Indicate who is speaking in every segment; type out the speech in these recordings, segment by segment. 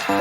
Speaker 1: Hey,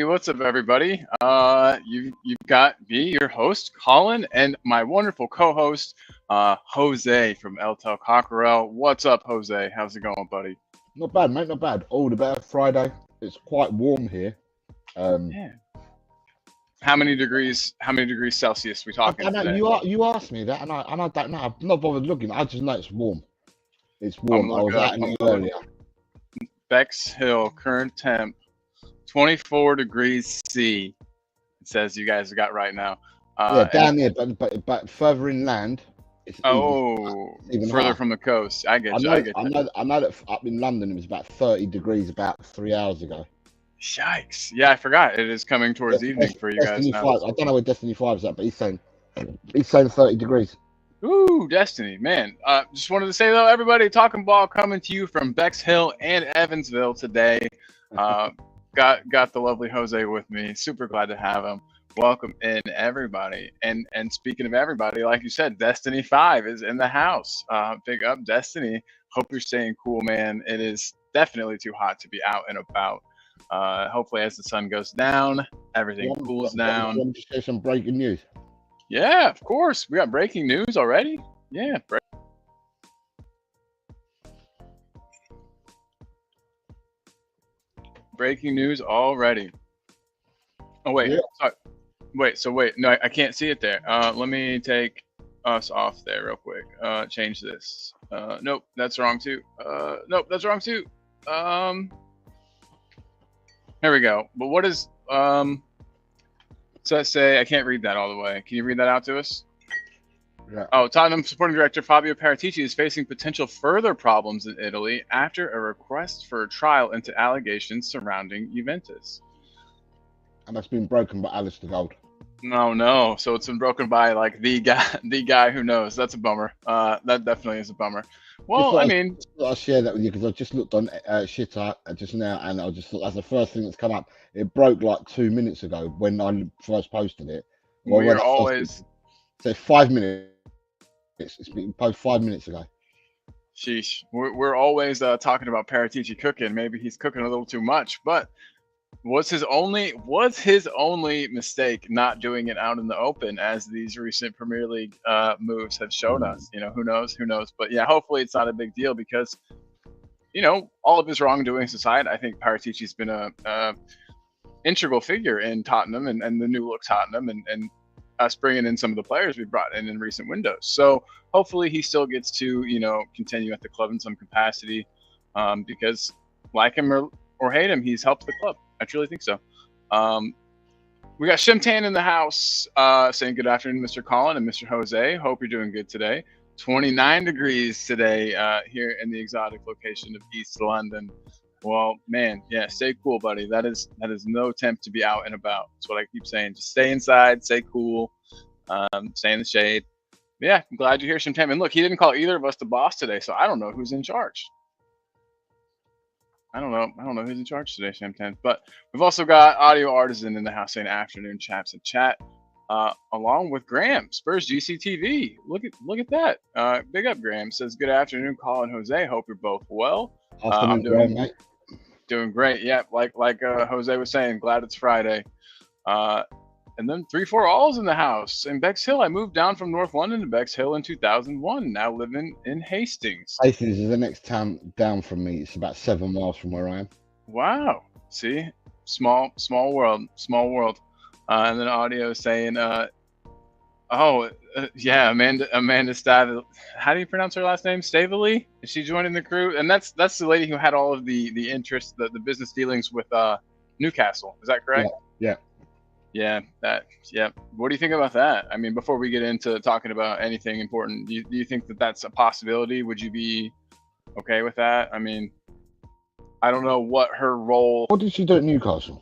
Speaker 1: what's up, everybody? You've got me, your host, Colin, and my wonderful co-host, Jose from El Tel Cockerel. What's up, Jose? How's it going, buddy?
Speaker 2: Not bad, mate. Not bad. All the better. Friday. It's quite warm here.
Speaker 1: Yeah. How many degrees? How many degrees Celsius we talking
Speaker 2: I know,
Speaker 1: today?
Speaker 2: you asked me that, and I don't know. I've not bothered looking. I just know it's warm. It's warm. I was out in it earlier.
Speaker 1: Bexhill current temp 24 degrees C. It says you guys got right now.
Speaker 2: Yeah, down here, but further inland. It's
Speaker 1: even further higher. From the coast. I get you.
Speaker 2: I know that up in London it was about 30 degrees about 3 hours ago.
Speaker 1: Yikes! Yeah, I forgot. It is coming towards evening for you
Speaker 2: Destiny
Speaker 1: guys now.
Speaker 2: 5. I don't know where Destiny 5 is at, but he's saying 30 degrees.
Speaker 1: Ooh, Destiny, man. Just wanted to say though, everybody, Talking Ball coming to you from Bexhill and Evansville today. Got the lovely Jose with me. Super glad to have him. Welcome in, everybody. And speaking of everybody, like you said, Destiny 5 is in the house. Big up, Destiny. Hope you're staying cool, man. It is definitely too hot to be out and about. Hopefully, as the sun goes down, everything cools down.
Speaker 2: Let me just share some breaking news.
Speaker 1: Yeah, of course. We got breaking news already. Yeah. Breaking news already. Oh, wait. Yeah. Sorry. Wait. No, I can't see it there. Let me take us off there real quick. Change this. Nope, that's wrong too. Nope, that's wrong too. Here we go. But what is so let's say I can't read that all the way. Can you read that out to us?
Speaker 2: Yeah.
Speaker 1: Oh, Tottenham supporting director Fabio Paratici is facing potential further problems in Italy after a request for a trial into allegations surrounding Juventus.
Speaker 2: And that's been broken by Alistair Gold.
Speaker 1: No. So it's been broken by like the guy who knows. That's a bummer. That definitely is a bummer. Well,
Speaker 2: I'll share that with you because I just looked on Shitter just now, and I just thought that's the first thing that's come up. It broke like 2 minutes ago when I first posted it.
Speaker 1: Well, we're always.
Speaker 2: So 5 minutes. It's been posted 5 minutes ago.
Speaker 1: Sheesh. We're always talking about Paratici cooking. Maybe he's cooking a little too much, but was his only mistake not doing it out in the open, as these recent Premier League moves have shown us. You know, who knows? But yeah, hopefully it's not a big deal because, you know, all of his wrongdoings aside, I think Paratici's been a integral figure in Tottenham and the new look Tottenham and us bringing in some of the players we brought in recent windows. So hopefully he still gets to, you know, continue at the club in some capacity because like him or hate him, he's helped the club. I truly think so. We got Shimtan in the house saying good afternoon, Mr. Colin and Mr. Jose. Hope you're doing good today. 29 degrees today here in the exotic location of East London. Well, man, yeah, stay cool, buddy. That is no temp to be out and about. That's what I keep saying. Just stay inside, stay cool, stay in the shade. Yeah, I'm glad you're here, Shimtan. And look, he didn't call either of us the boss today, so I don't know who's in charge. I don't know. I don't know who's in charge today, Sham 10. But we've also got Audio Artisan in the house saying afternoon chaps and chat. Along with Graham, Spurs GCTV. Look at that. Big up, Graham. Says good afternoon, Colin, Jose. Hope you're both well.
Speaker 2: Afternoon, Graham, mate.
Speaker 1: Doing great. Yeah, like Jose was saying, glad it's Friday. And then 3-4 All's in the house in Bexhill. I moved down from North London to Bexhill in 2001. Now living in Hastings.
Speaker 2: Hastings is the next town down from me. It's about 7 miles from where I am.
Speaker 1: Wow. See, small world. And then Audio saying, yeah, Amanda Stav. How do you pronounce her last name? Stavely? Is she joining the crew? And that's the lady who had all of the interest, the business dealings with Newcastle. Is that correct?
Speaker 2: Yeah.
Speaker 1: Yeah. What do you think about that? I mean, before we get into talking about anything important, do you think that that's a possibility? Would you be okay with that? I mean, I don't know what her role.
Speaker 2: What did she do at Newcastle?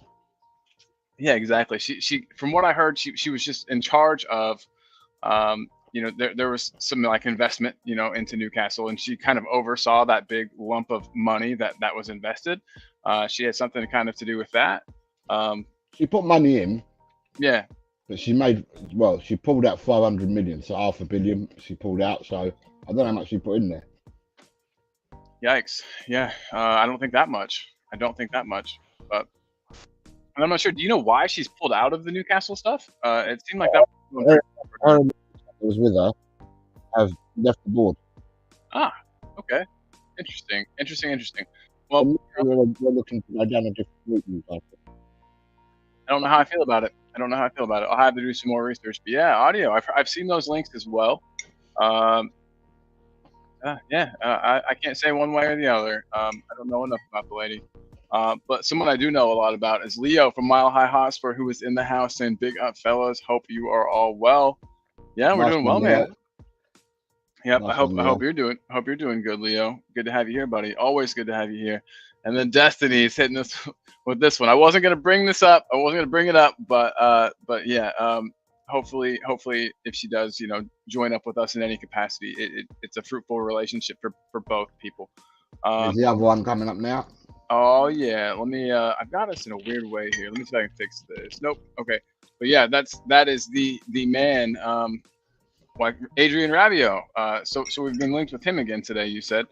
Speaker 1: Yeah, exactly. She from what I heard, she was just in charge of, there was some like investment, into Newcastle, and she kind of oversaw that big lump of money that was invested. She had something kind of to do with that.
Speaker 2: She put money in.
Speaker 1: Yeah.
Speaker 2: But she pulled out 500 million, so $500 million she pulled out. So I don't know how much she put in there.
Speaker 1: Yikes. Yeah. I don't think that much. But and I'm not sure. Do you know why she's pulled out of the Newcastle stuff? It seemed like that
Speaker 2: was with her. Have left the board.
Speaker 1: Ah, okay. Interesting. Well,
Speaker 2: we're looking to go down a different route.
Speaker 1: I don't know how I feel about it. I'll have to do some more research. But yeah, Audio. I've seen those links as well. I can't say one way or the other. I don't know enough about the lady. But someone I do know a lot about is Leo from Mile High Hotspur, who was in the house saying, "Big up, fellas. Hope you are all well." Yeah, we're doing well, man. Yep. I hope you're doing good, Leo. Good to have you here, buddy. Always good to have you here. And then Destiny is hitting us with this one. I wasn't gonna bring it up, but yeah. Hopefully, if she does, join up with us in any capacity, it's a fruitful relationship for both people.
Speaker 2: Is the other one coming up now?
Speaker 1: Oh yeah, let me. I've got us in a weird way here. Let me see if I can fix this. Nope. Okay, but yeah, that is the man, like Adrian Rabiot. So we've been linked with him again today. You said.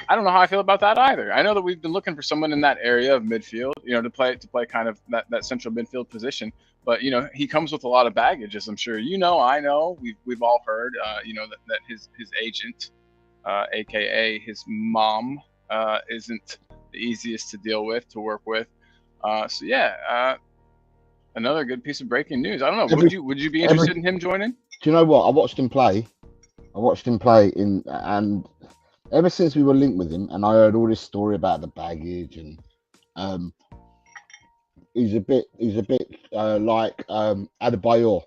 Speaker 1: I don't know how I feel about that either. I know that we've been looking for someone in that area of midfield, to play kind of that central midfield position. But he comes with a lot of baggage, as I'm sure I know. We've all heard, that his agent, aka his mom, isn't the easiest to deal with, to work with. So yeah, another good piece of breaking news. I don't know. Would you be interested in him joining?
Speaker 2: Do you know what? I watched him play and ever since we were linked with him, and I heard all this story about the baggage, and he's a bit like Adebayor,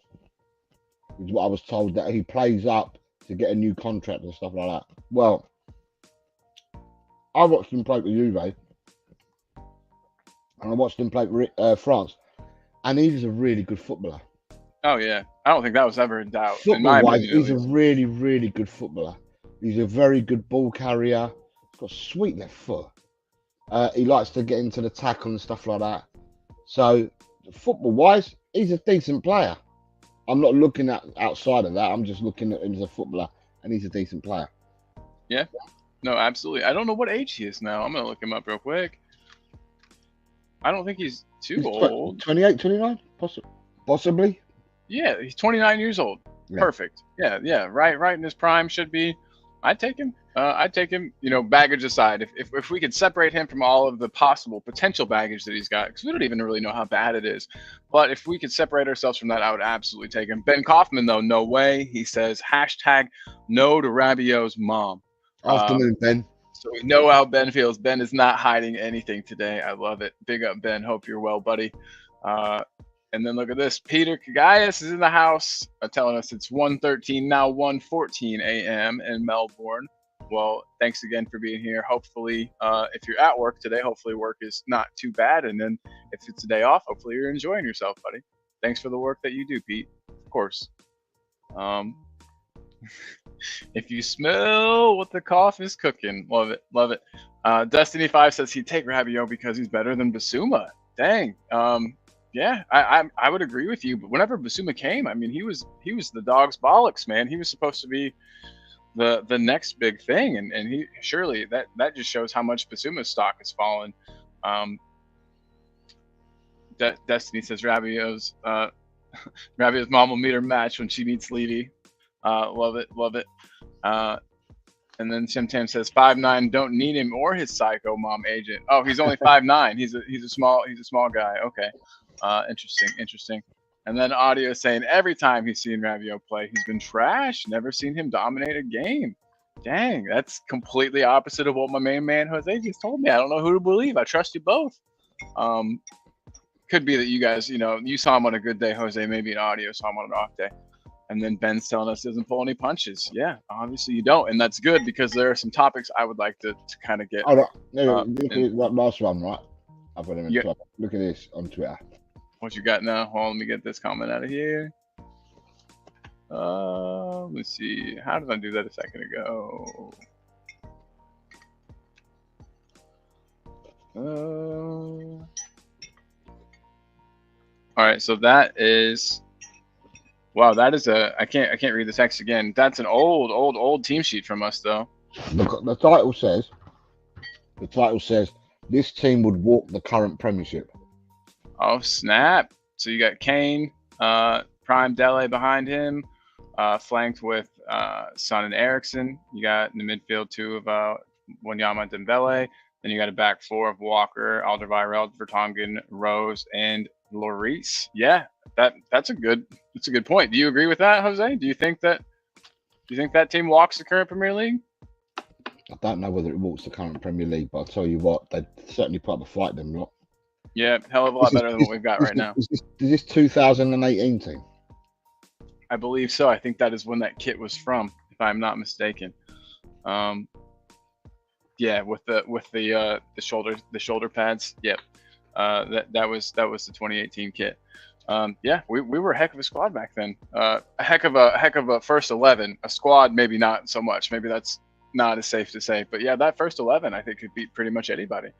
Speaker 2: is what I was told, that he plays up to get a new contract and stuff like that. Well, I watched him play for Juve, and I watched him play for France, and he's a really good footballer.
Speaker 1: Oh yeah, I don't think that was ever in doubt.
Speaker 2: Football-wise, he's a really, really good footballer. He's a very good ball carrier. He's got a sweet left foot. He likes to get into the tackle and stuff like that. So, football-wise, he's a decent player. I'm not looking at outside of that. I'm just looking at him as a footballer, and he's a decent player.
Speaker 1: Yeah. No, absolutely. I don't know what age he is now. I'm going to look him up real quick. I don't think he's too old.
Speaker 2: 28, 29? Possibly.
Speaker 1: Yeah, he's 29 years old. Yeah. Perfect. Yeah. Right in his prime should be. I'd take him. Baggage aside, if we could separate him from all of the possible potential baggage that he's got, because we don't even really know how bad it is. But if we could separate ourselves from that, I would absolutely take him. Ben Kaufman, though, no way. He says, #no to Rabiot's mom.
Speaker 2: Afternoon, Ben.
Speaker 1: So we know how Ben feels. Ben is not hiding anything today. I love it. Big up, Ben. Hope you're well, buddy. And then look at this. Peter Kagayas is in the house, telling us it's 1:13, now 1:14 a.m. in Melbourne. Well, thanks again for being here. Hopefully, if you're at work today, hopefully work is not too bad. And then if it's a day off, hopefully you're enjoying yourself, buddy. Thanks for the work that you do, Pete. Of course. If you smell what the cough is cooking, love it. Destiny 5 says he'd take Rabiot because he's better than Basuma. Dang. Yeah, I would agree with you. But whenever Basuma came, I mean, he was the dog's bollocks, man. He was supposed to be the next big thing, and he surely that just shows how much Basuma's stock has fallen. Destiny says Rabiot's mom will meet her match when she meets Levy. Love it. And then Tim Tam says 5'9", don't need him or his psycho mom agent. Oh, he's only 5'9". He's a small guy. Okay, interesting. And then Audio saying every time he's seen Rabiot play, he's been trash. Never seen him dominate a game. Dang, that's completely opposite of what my main man Jose just told me. I don't know who to believe. I trust you both. Could be that you guys, you saw him on a good day, Jose. Maybe an Audio saw him on an off day. And then Ben's telling us he doesn't pull any punches. Yeah, obviously you don't, and that's good because there are some topics I would like to kind of get.
Speaker 2: Oh, look at that last one, right? I've got him in Twitter. Look at this on Twitter.
Speaker 1: What you got now? Hold on, let me get this comment out of here. Let's see. How did I do that a second ago? All right, so that is. Wow, that is I can't read the text again. That's an old team sheet from us though.
Speaker 2: The title says this team would walk the current Premiership.
Speaker 1: Oh snap! So you got Kane, Prime Dele behind him, flanked with Son and Eriksson. You got in the midfield two of Wanyama, Dembele. Then you got a back four of Walker, Alderweireld, Vertonghen, Rose, and Lloris. Yeah, that's a good point. Do you agree with that, Jose? Do you think that team walks the current Premier League?
Speaker 2: I don't know whether it walks the current Premier League, but I'll tell you what, they'd certainly put up a fight, them lot.
Speaker 1: Yeah, hell of a lot better than what we've got right now.
Speaker 2: Is this 2018 team?
Speaker 1: I believe so. I think that is when that kit was from, if I'm not mistaken. Yeah, with the shoulder pads. Yep. That was the 2018 kit. Yeah, we were a heck of a squad back then. A heck of a first 11. A squad, maybe not so much. Maybe that's not as safe to say. But yeah, that first 11, I think could beat pretty much anybody.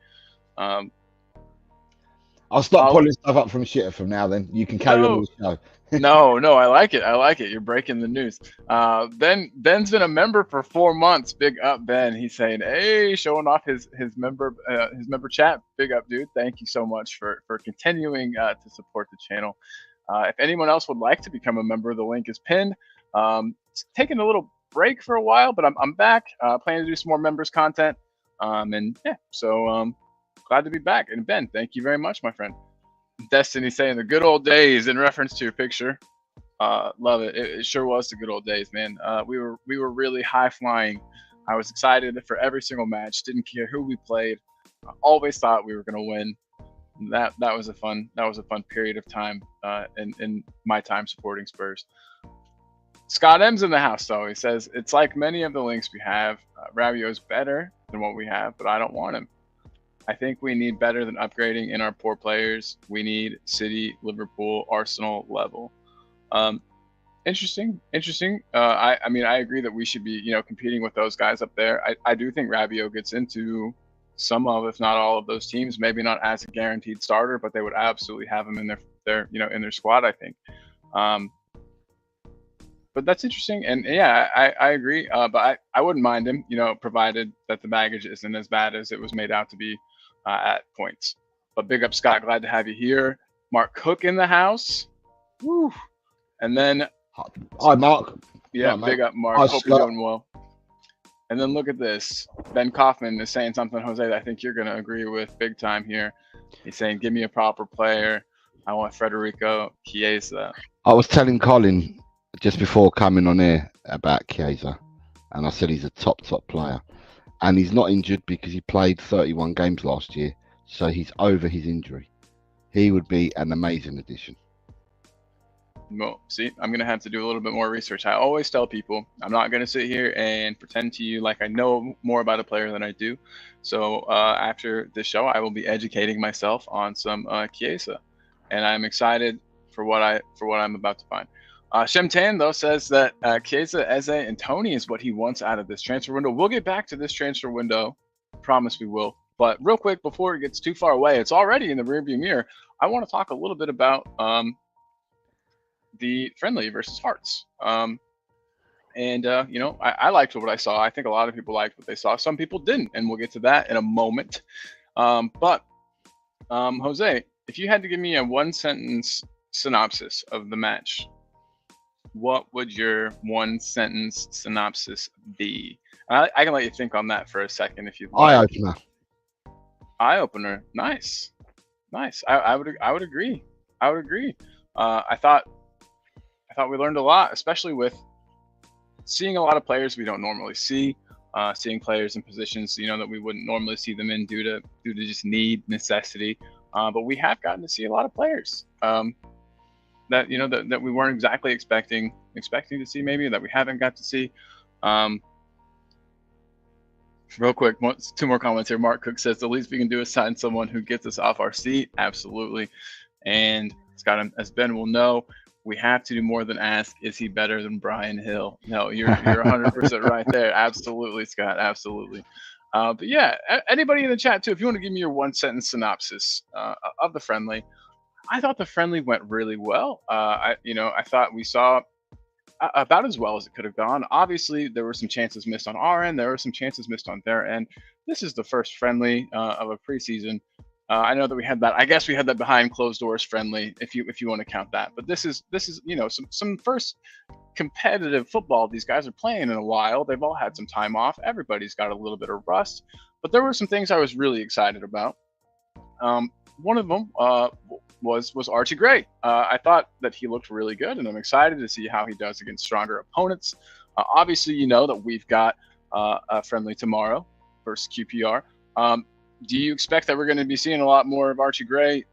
Speaker 2: I'll stop pulling stuff up from shitter from now. Then you can carry on with the show.
Speaker 1: No, I like it. You're breaking the news. Ben's been a member for 4 months. Big up, Ben. He's saying, hey, showing off his member chat. Big up, dude. Thank you so much for continuing to support the channel. If anyone else would like to become a member, the link is pinned. Taking a little break for a while, but I'm back. Planning to do some more members content. And yeah, so glad to be back. And Ben, thank you very much, my friend. Destiny saying the good old days in reference to your picture. Love it. It sure was the good old days, man. We were really high flying. I was excited for every single match. Didn't care who we played. Always thought we were going to win. That was a fun period of time in my time supporting Spurs. Scott M's in the house though. He says it's like many of the links we have. Rabiot's better than what we have, but I don't want him. I think we need better than upgrading in our poor players. We need City, Liverpool, Arsenal level. Interesting. I mean, I agree that we should be, competing with those guys up there. I do think Rabiot gets into some of, if not all of those teams. Maybe not as a guaranteed starter, but they would absolutely have him in their in their squad, I think. But that's interesting, and yeah, I agree. But I wouldn't mind him, provided that the baggage isn't as bad as it was made out to be at points. But big up, Scott. Glad to have you here. Mark Cook in the house. Woo. And then,
Speaker 2: hi, Mark.
Speaker 1: Yeah, big up, Mark. Hope you're doing well. And then look at this. Ben Kaufman is saying something, Jose, that I think you're going to agree with big time here. He's saying, give me a proper player. I want Federico Chiesa.
Speaker 2: I was telling Colin just before coming on here about Chiesa, and I said he's a top player. And he's not injured because he played 31 games last year, so he's over his injury. He would be an amazing addition.
Speaker 1: Well, see, I'm going to have to do a little bit more research. I always tell people I'm not going to sit here and pretend to you like I know more about a player than I do. So after this show, I will be educating myself on some Chiesa, and I'm excited for what I'm about to find. Shemtan, though, says that Chiesa, Eze, and Tony is what he wants out of this transfer window. We'll get back to this transfer window promise we will. But real quick, before it gets too far away, it's already in the rearview mirror. I want to talk a little bit about the friendly versus Hearts. I liked what I saw. I think a lot of people liked what they saw. Some people didn't, and we'll get to that in a moment. But Jose, if you had to give me a one-sentence synopsis of the match, what would your one-sentence synopsis be? I can let you think on that for a second if you'd like.
Speaker 2: Eye opener.
Speaker 1: Eye opener. Nice. I would agree. I thought we learned a lot, especially with seeing a lot of players we don't normally see, seeing players in positions that we wouldn't normally see them in due to just necessity. But we have gotten to see a lot of players that we weren't exactly expecting to see, maybe that we haven't got to see. Real quick, two more comments here. Mark Cook says the least we can do is sign someone who gets us off our seat. Absolutely. And Scott, as Ben will know, we have to do more than ask, is he better than Brian Hill? No, you're 100% right there. Absolutely, Scott. Absolutely. But yeah, anybody in the chat too, if you want to give me your one-sentence synopsis of the friendly, I thought the friendly went really well. I thought we saw about as well as it could have gone. Obviously, there were some chances missed on our end. There were some chances missed on their end. This is the first friendly of a preseason. I know that we had that. I guess we had that behind closed doors friendly, if you want to count that. But this is some first competitive football these guys are playing in a while. They've all had some time off. Everybody's got a little bit of rust. But there were some things I was really excited about. One of them was Archie Gray. I thought that he looked really good, and I'm excited to see how he does against stronger opponents. Obviously, that we've got a friendly tomorrow versus QPR. Do you expect that we're going to be seeing a lot more of Archie Gray,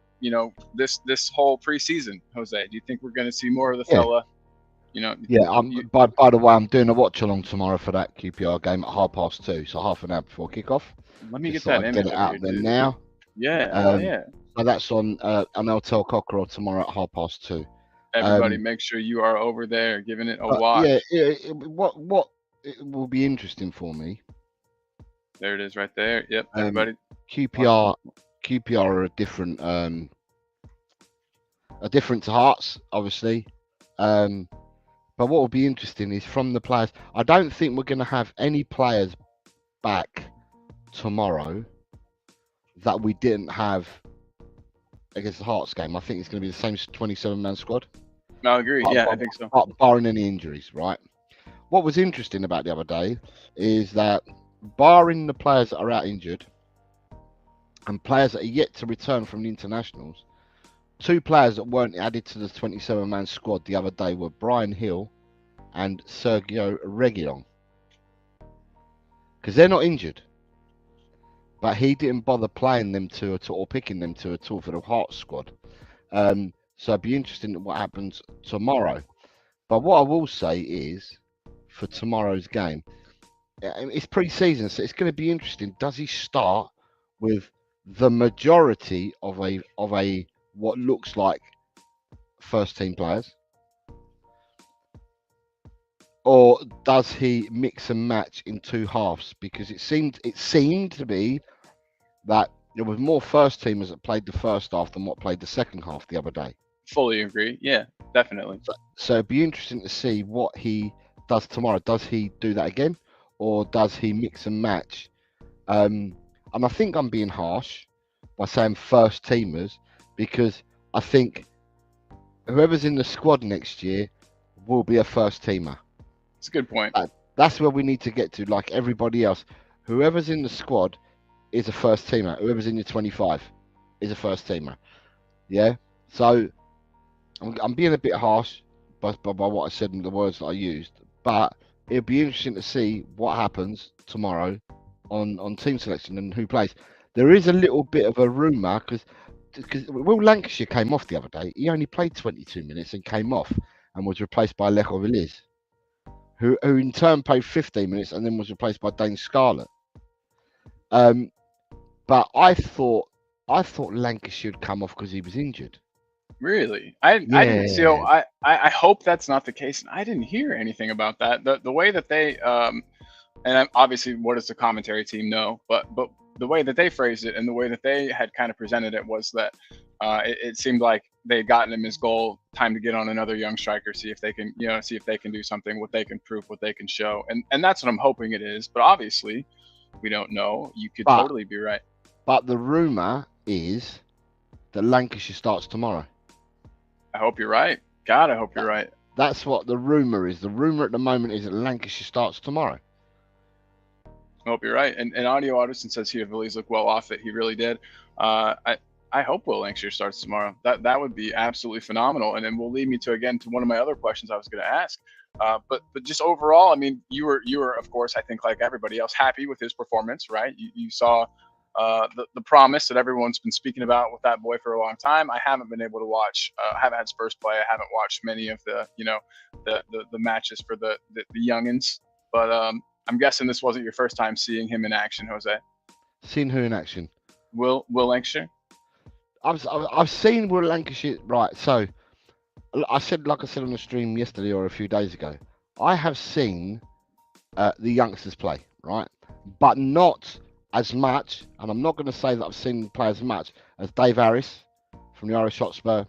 Speaker 1: this whole preseason, Jose? Do you think we're going to see more of the fella?
Speaker 2: Yeah. By the way, I'm doing a watch along tomorrow for that QPR game at 2:30, so half an hour before kickoff.
Speaker 1: Let me get that image
Speaker 2: get it out there now.
Speaker 1: Yeah.
Speaker 2: So that's on Tel Cockerell tomorrow at 2:30.
Speaker 1: Everybody, make sure you are over there giving it a watch.
Speaker 2: What it will be interesting for me.
Speaker 1: There it is, right there. Yep, everybody.
Speaker 2: QPR are different to Hearts, obviously. But what will be interesting is from the players. I don't think we're going to have any players back tomorrow that we didn't have against the Hearts game. I think it's going to be the same 27-man squad.
Speaker 1: I agree. I think so.
Speaker 2: Barring any injuries, right? What was interesting about the other day is that barring the players that are out injured and players that are yet to return from the internationals, two players that weren't added to the 27-man squad the other day were Brian Hill and Sergio Reguilon. Because they're not injured. But he didn't bother playing them two at all, or picking them two at all for the Hearts squad. So it'd be interesting what happens tomorrow. But what I will say is, for tomorrow's game, it's pre-season, so it's going to be interesting. Does he start with the majority of a what looks like first team players, or does he mix and match in two halves? Because it seemed to be that there was more first teamers that played the first half than what played the second half the other day.
Speaker 1: Fully agree. Yeah, definitely.
Speaker 2: So it'd be interesting to see what he does tomorrow. Does he do that again, or does he mix and match? And I think I'm being harsh by saying first teamers, because I think whoever's in the squad next year will be a first teamer.
Speaker 1: It's a good point.
Speaker 2: That's where we need to get to, like everybody else. Whoever's in the squad is a first teamer. Whoever's in your 25 is a first teamer. Yeah. So I'm being a bit harsh by what I said and the words that I used, but it'll be interesting to see what happens tomorrow on team selection and who plays. There is a little bit of a rumour because Will Lancashire came off the other day. He only played 22 minutes and came off and was replaced by Lecho Veliz, who in turn played 15 minutes and then was replaced by Dane Scarlett. But I thought Lancashire would come off because he was injured.
Speaker 1: Really? I didn't see. I hope that's not the case. And I didn't hear anything about that. The way that they and obviously, what does the commentary team know? But the way that they phrased it and the way that they had kind of presented it was that it seemed like they had gotten him his goal, time to get on another young striker, see if they can, see if they can do something, what they can prove, what they can show. And that's what I'm hoping it is. But obviously, we don't know. You could totally be right.
Speaker 2: But the rumour is that Lancashire starts tomorrow.
Speaker 1: I hope you're right. God, I hope you're right.
Speaker 2: That's what the rumour is. The rumour at the moment is that Lancashire starts tomorrow.
Speaker 1: I hope you're right. And Audio Addison says here, Villiers looked well off it. He really did. I hope Will Lancashire starts tomorrow. That would be absolutely phenomenal. And then will lead me to one of my other questions I was going to ask. But just overall, I mean, you were of course, I think like everybody else, happy with his performance, right? You saw the promise that everyone's been speaking about with that boy for a long time. I haven't been able to watch. I haven't had Spurs play. I haven't watched many of the the matches for the youngins. But I'm guessing this wasn't your first time seeing him in action, Jose.
Speaker 2: Seen who in action?
Speaker 1: Will Lancashire.
Speaker 2: I've seen Will Lancashire. Right, so I said on the stream yesterday or a few days ago, I have seen the youngsters play, right, but not as much. And I'm not going to say that I've seen them play as much as Dave Harris from the Irish Hotspur,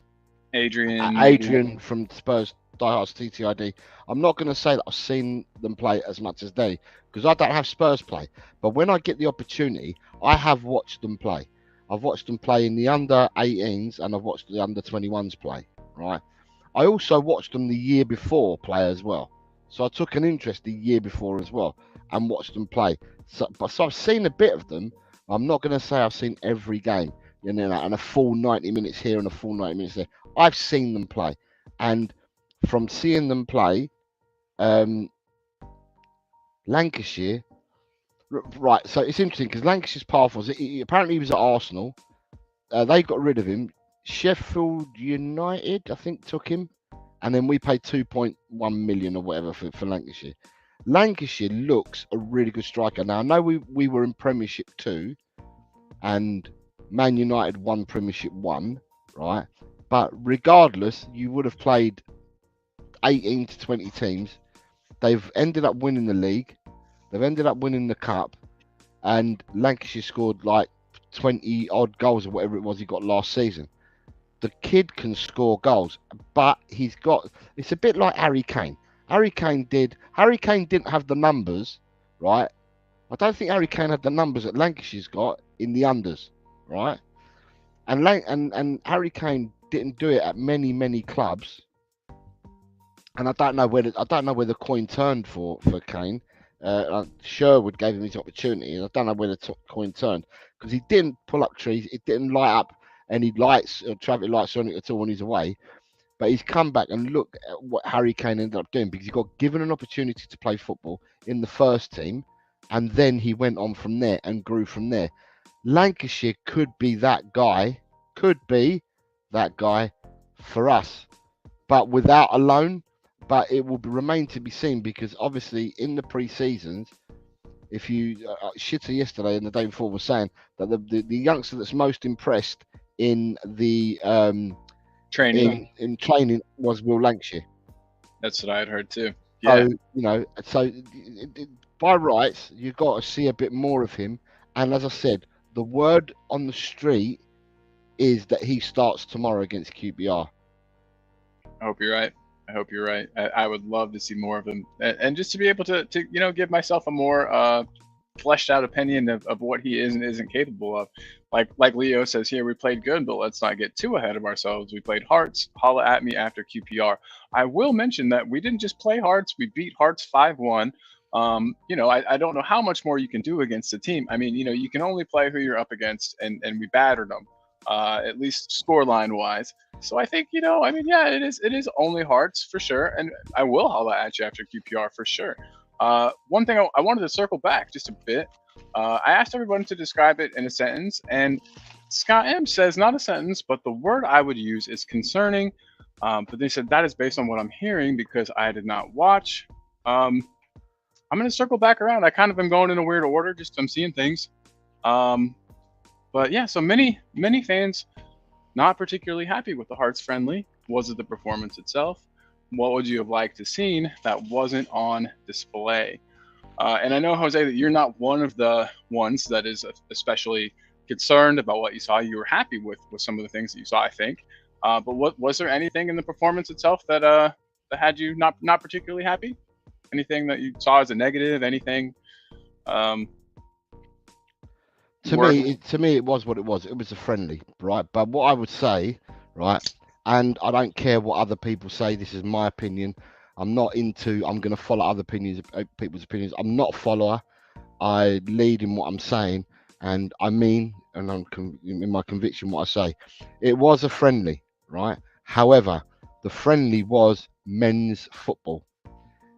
Speaker 2: Adrian from Spurs Diehards TTID. I'm not going to say that I've seen them play as much as they, because I don't have Spurs play. But when I get the opportunity, I have watched them play. I've watched them play in the under 18s and I've watched the under 21s play, right? I also watched them the year before play as well. So I took an interest the year before as well and watched them play. So I've seen a bit of them. I'm not going to say I've seen every game, and a full 90 minutes here and a full 90 minutes there. I've seen them play. And from seeing them play, Lancashire, right, so it's interesting because Lancashire's path was, apparently he was at Arsenal. They got rid of him. Sheffield United, I think, took him. And then we paid 2.1 million or whatever for Lancashire. Lancashire looks a really good striker. Now, I know we were in Premiership 2 and Man United won Premiership 1, right? But regardless, you would have played 18 to 20 teams. They've ended up winning the league. They've ended up winning the cup. And Lancashire scored like 20 odd goals or whatever it was he got last season. The kid can score goals, but it's a bit like Harry Kane. Harry Kane didn't have the numbers, right? I don't think Harry Kane had the numbers that Lancashire's got in the unders, right? And Harry Kane didn't do it at many clubs. And I don't know where the coin turned for Kane. Sherwood gave him his opportunity, and I don't know where the coin turned, because he didn't pull up trees, it didn't light up any lights or traffic lights or anything at all when he's away. But he's come back and look at what Harry Kane ended up doing, because he got given an opportunity to play football in the first team, and then he went on from there and grew from there. Lancashire could be that guy for us, but without a loan. But it will remain to be seen, because obviously in the pre-seasons, if you Shitter yesterday and the day before was saying that the youngster that's most impressed in the
Speaker 1: training
Speaker 2: in training was Will Lancashire.
Speaker 1: That's what I had heard too. Yeah.
Speaker 2: So by rights, you've got to see a bit more of him. And as I said, the word on the street is that he starts tomorrow against QPR.
Speaker 1: I hope you're right. I would love to see more of him, and just to be able to give myself a more fleshed out opinion of what he is and isn't capable of. Like Leo says here, we played good, but let's not get too ahead of ourselves. We played Hearts. Holla at me after QPR. I will mention that we didn't just play Hearts. We beat Hearts 5-1. I don't know how much more you can do against a team. I mean, you can only play who you're up against, and we battered them, at least scoreline wise. So I think, it is only Hearts for sure. And I will holla at you after QPR for sure. One thing I wanted to circle back just a bit. I asked everyone to describe it in a sentence, and Scott M says not a sentence, but the word I would use is concerning. But they said that is based on what I'm hearing because I did not watch. I'm going to circle back around. I kind of am going in a weird order, just I'm seeing things. But yeah, so many fans not particularly happy with the Hearts friendly. Was it the performance itself? What would you have liked to seen that wasn't on display? And I know, Jose, that you're not one of the ones that is especially concerned about what you saw. You were happy with some of the things that you saw, I think. But what was there anything in the performance itself that had you not particularly happy? Anything that you saw as a negative? Anything um, worth?
Speaker 2: To me, it was what it was. It was a friendly, right? But what I would say, right, and I don't care what other people say. This is my opinion. I'm not into. I'm going to follow other opinions, people's opinions. I'm not a follower. I lead in what I'm saying, and I mean, and I'm in my conviction what I say. It was a friendly, right? However, the friendly was men's football.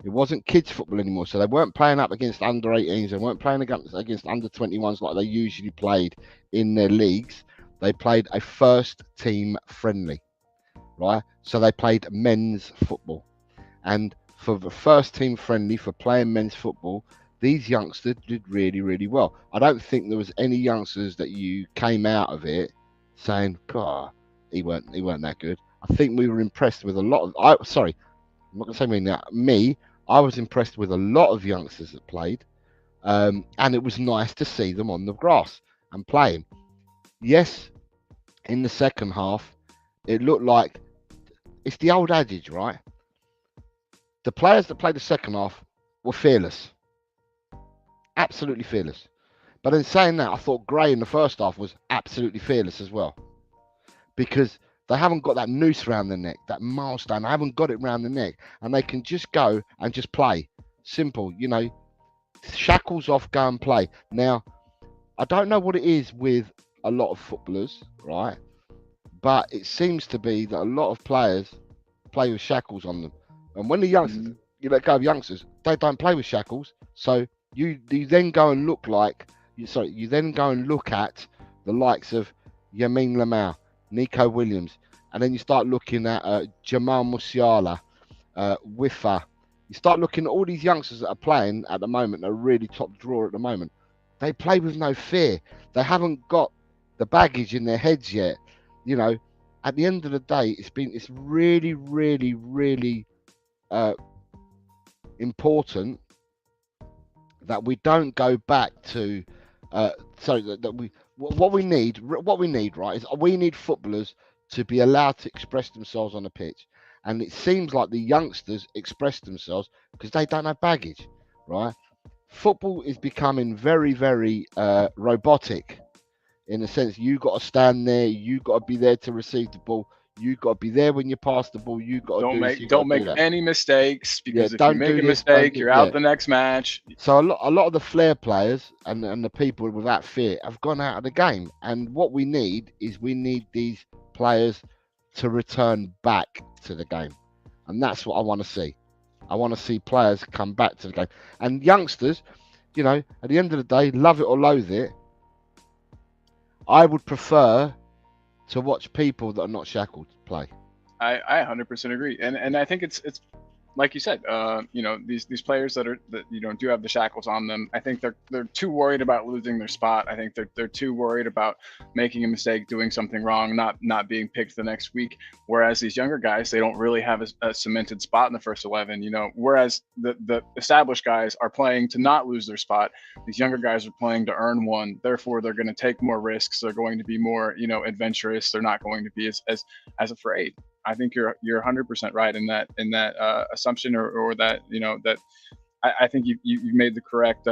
Speaker 2: It wasn't kids football anymore, so they weren't playing up against under 18s. They weren't playing against under 21s like they usually played in their leagues. They played a first team friendly, right? So they played men's football, and for the first team friendly for playing men's football, these youngsters did really, really well. I don't think there was any youngsters that you came out of it saying, "God, he weren't that good." I think we were impressed with a lot of. I'm not going to say me now. Me, I was impressed with a lot of youngsters that played, and it was nice to see them on the grass and playing. Yes, in the second half, it looked like it's the old adage, right? The players that played the second half were fearless, absolutely fearless. But in saying that, I thought Gray in the first half was absolutely fearless as well because they haven't got that noose around the neck, that milestone. They haven't got it around the neck, and they can just go and just play. Simple, shackles off, go and play. Now, I don't know what it is with a lot of footballers, right? But it seems to be that a lot of players play with shackles on them. And when the youngsters, you let go of youngsters, they don't play with shackles. So you then go and look like, you then go and look at the likes of Yamin Lamau, Nico Williams, and then you start looking at Jamal Musiala, Wiffa. You start looking at all these youngsters that are playing at the moment, are really top drawer at the moment. They play with no fear. They haven't got the baggage in their heads yet. At the end of the day, it's really, really, really important that we don't go back to that we what we need right is we need footballers to be allowed to express themselves on the pitch, and it seems like the youngsters express themselves because they don't have baggage, right? Football is becoming very, very robotic in the sense you got to stand there, you got to be there to receive the ball, you got to be there when you pass the ball, you got to do this, you got
Speaker 1: Don't
Speaker 2: to do
Speaker 1: make
Speaker 2: that.
Speaker 1: any mistakes, because if you
Speaker 2: Don't
Speaker 1: make
Speaker 2: do
Speaker 1: a
Speaker 2: this, don't
Speaker 1: mistake,
Speaker 2: do
Speaker 1: you're out the next match.
Speaker 2: So a lot of the flair players and the people without fear have gone out of the game. And what we need is these players to return back to the game. And that's what I want to see. I want to see players come back to the game. And youngsters, at the end of the day, love it or loathe it, I would prefer to watch people that are not shackled play.
Speaker 1: I 100% agree, and I think it's like you said, these players that do have the shackles on them. I think they're too worried about losing their spot. I think they're too worried about making a mistake, doing something wrong, not being picked the next week. Whereas these younger guys, they don't really have a cemented spot in the first 11. Whereas the established guys are playing to not lose their spot. These younger guys are playing to earn one. Therefore, they're going to take more risks. They're going to be more adventurous. They're not going to be as afraid. I think you're 100% right in that assumption, or that that I think you made the correct.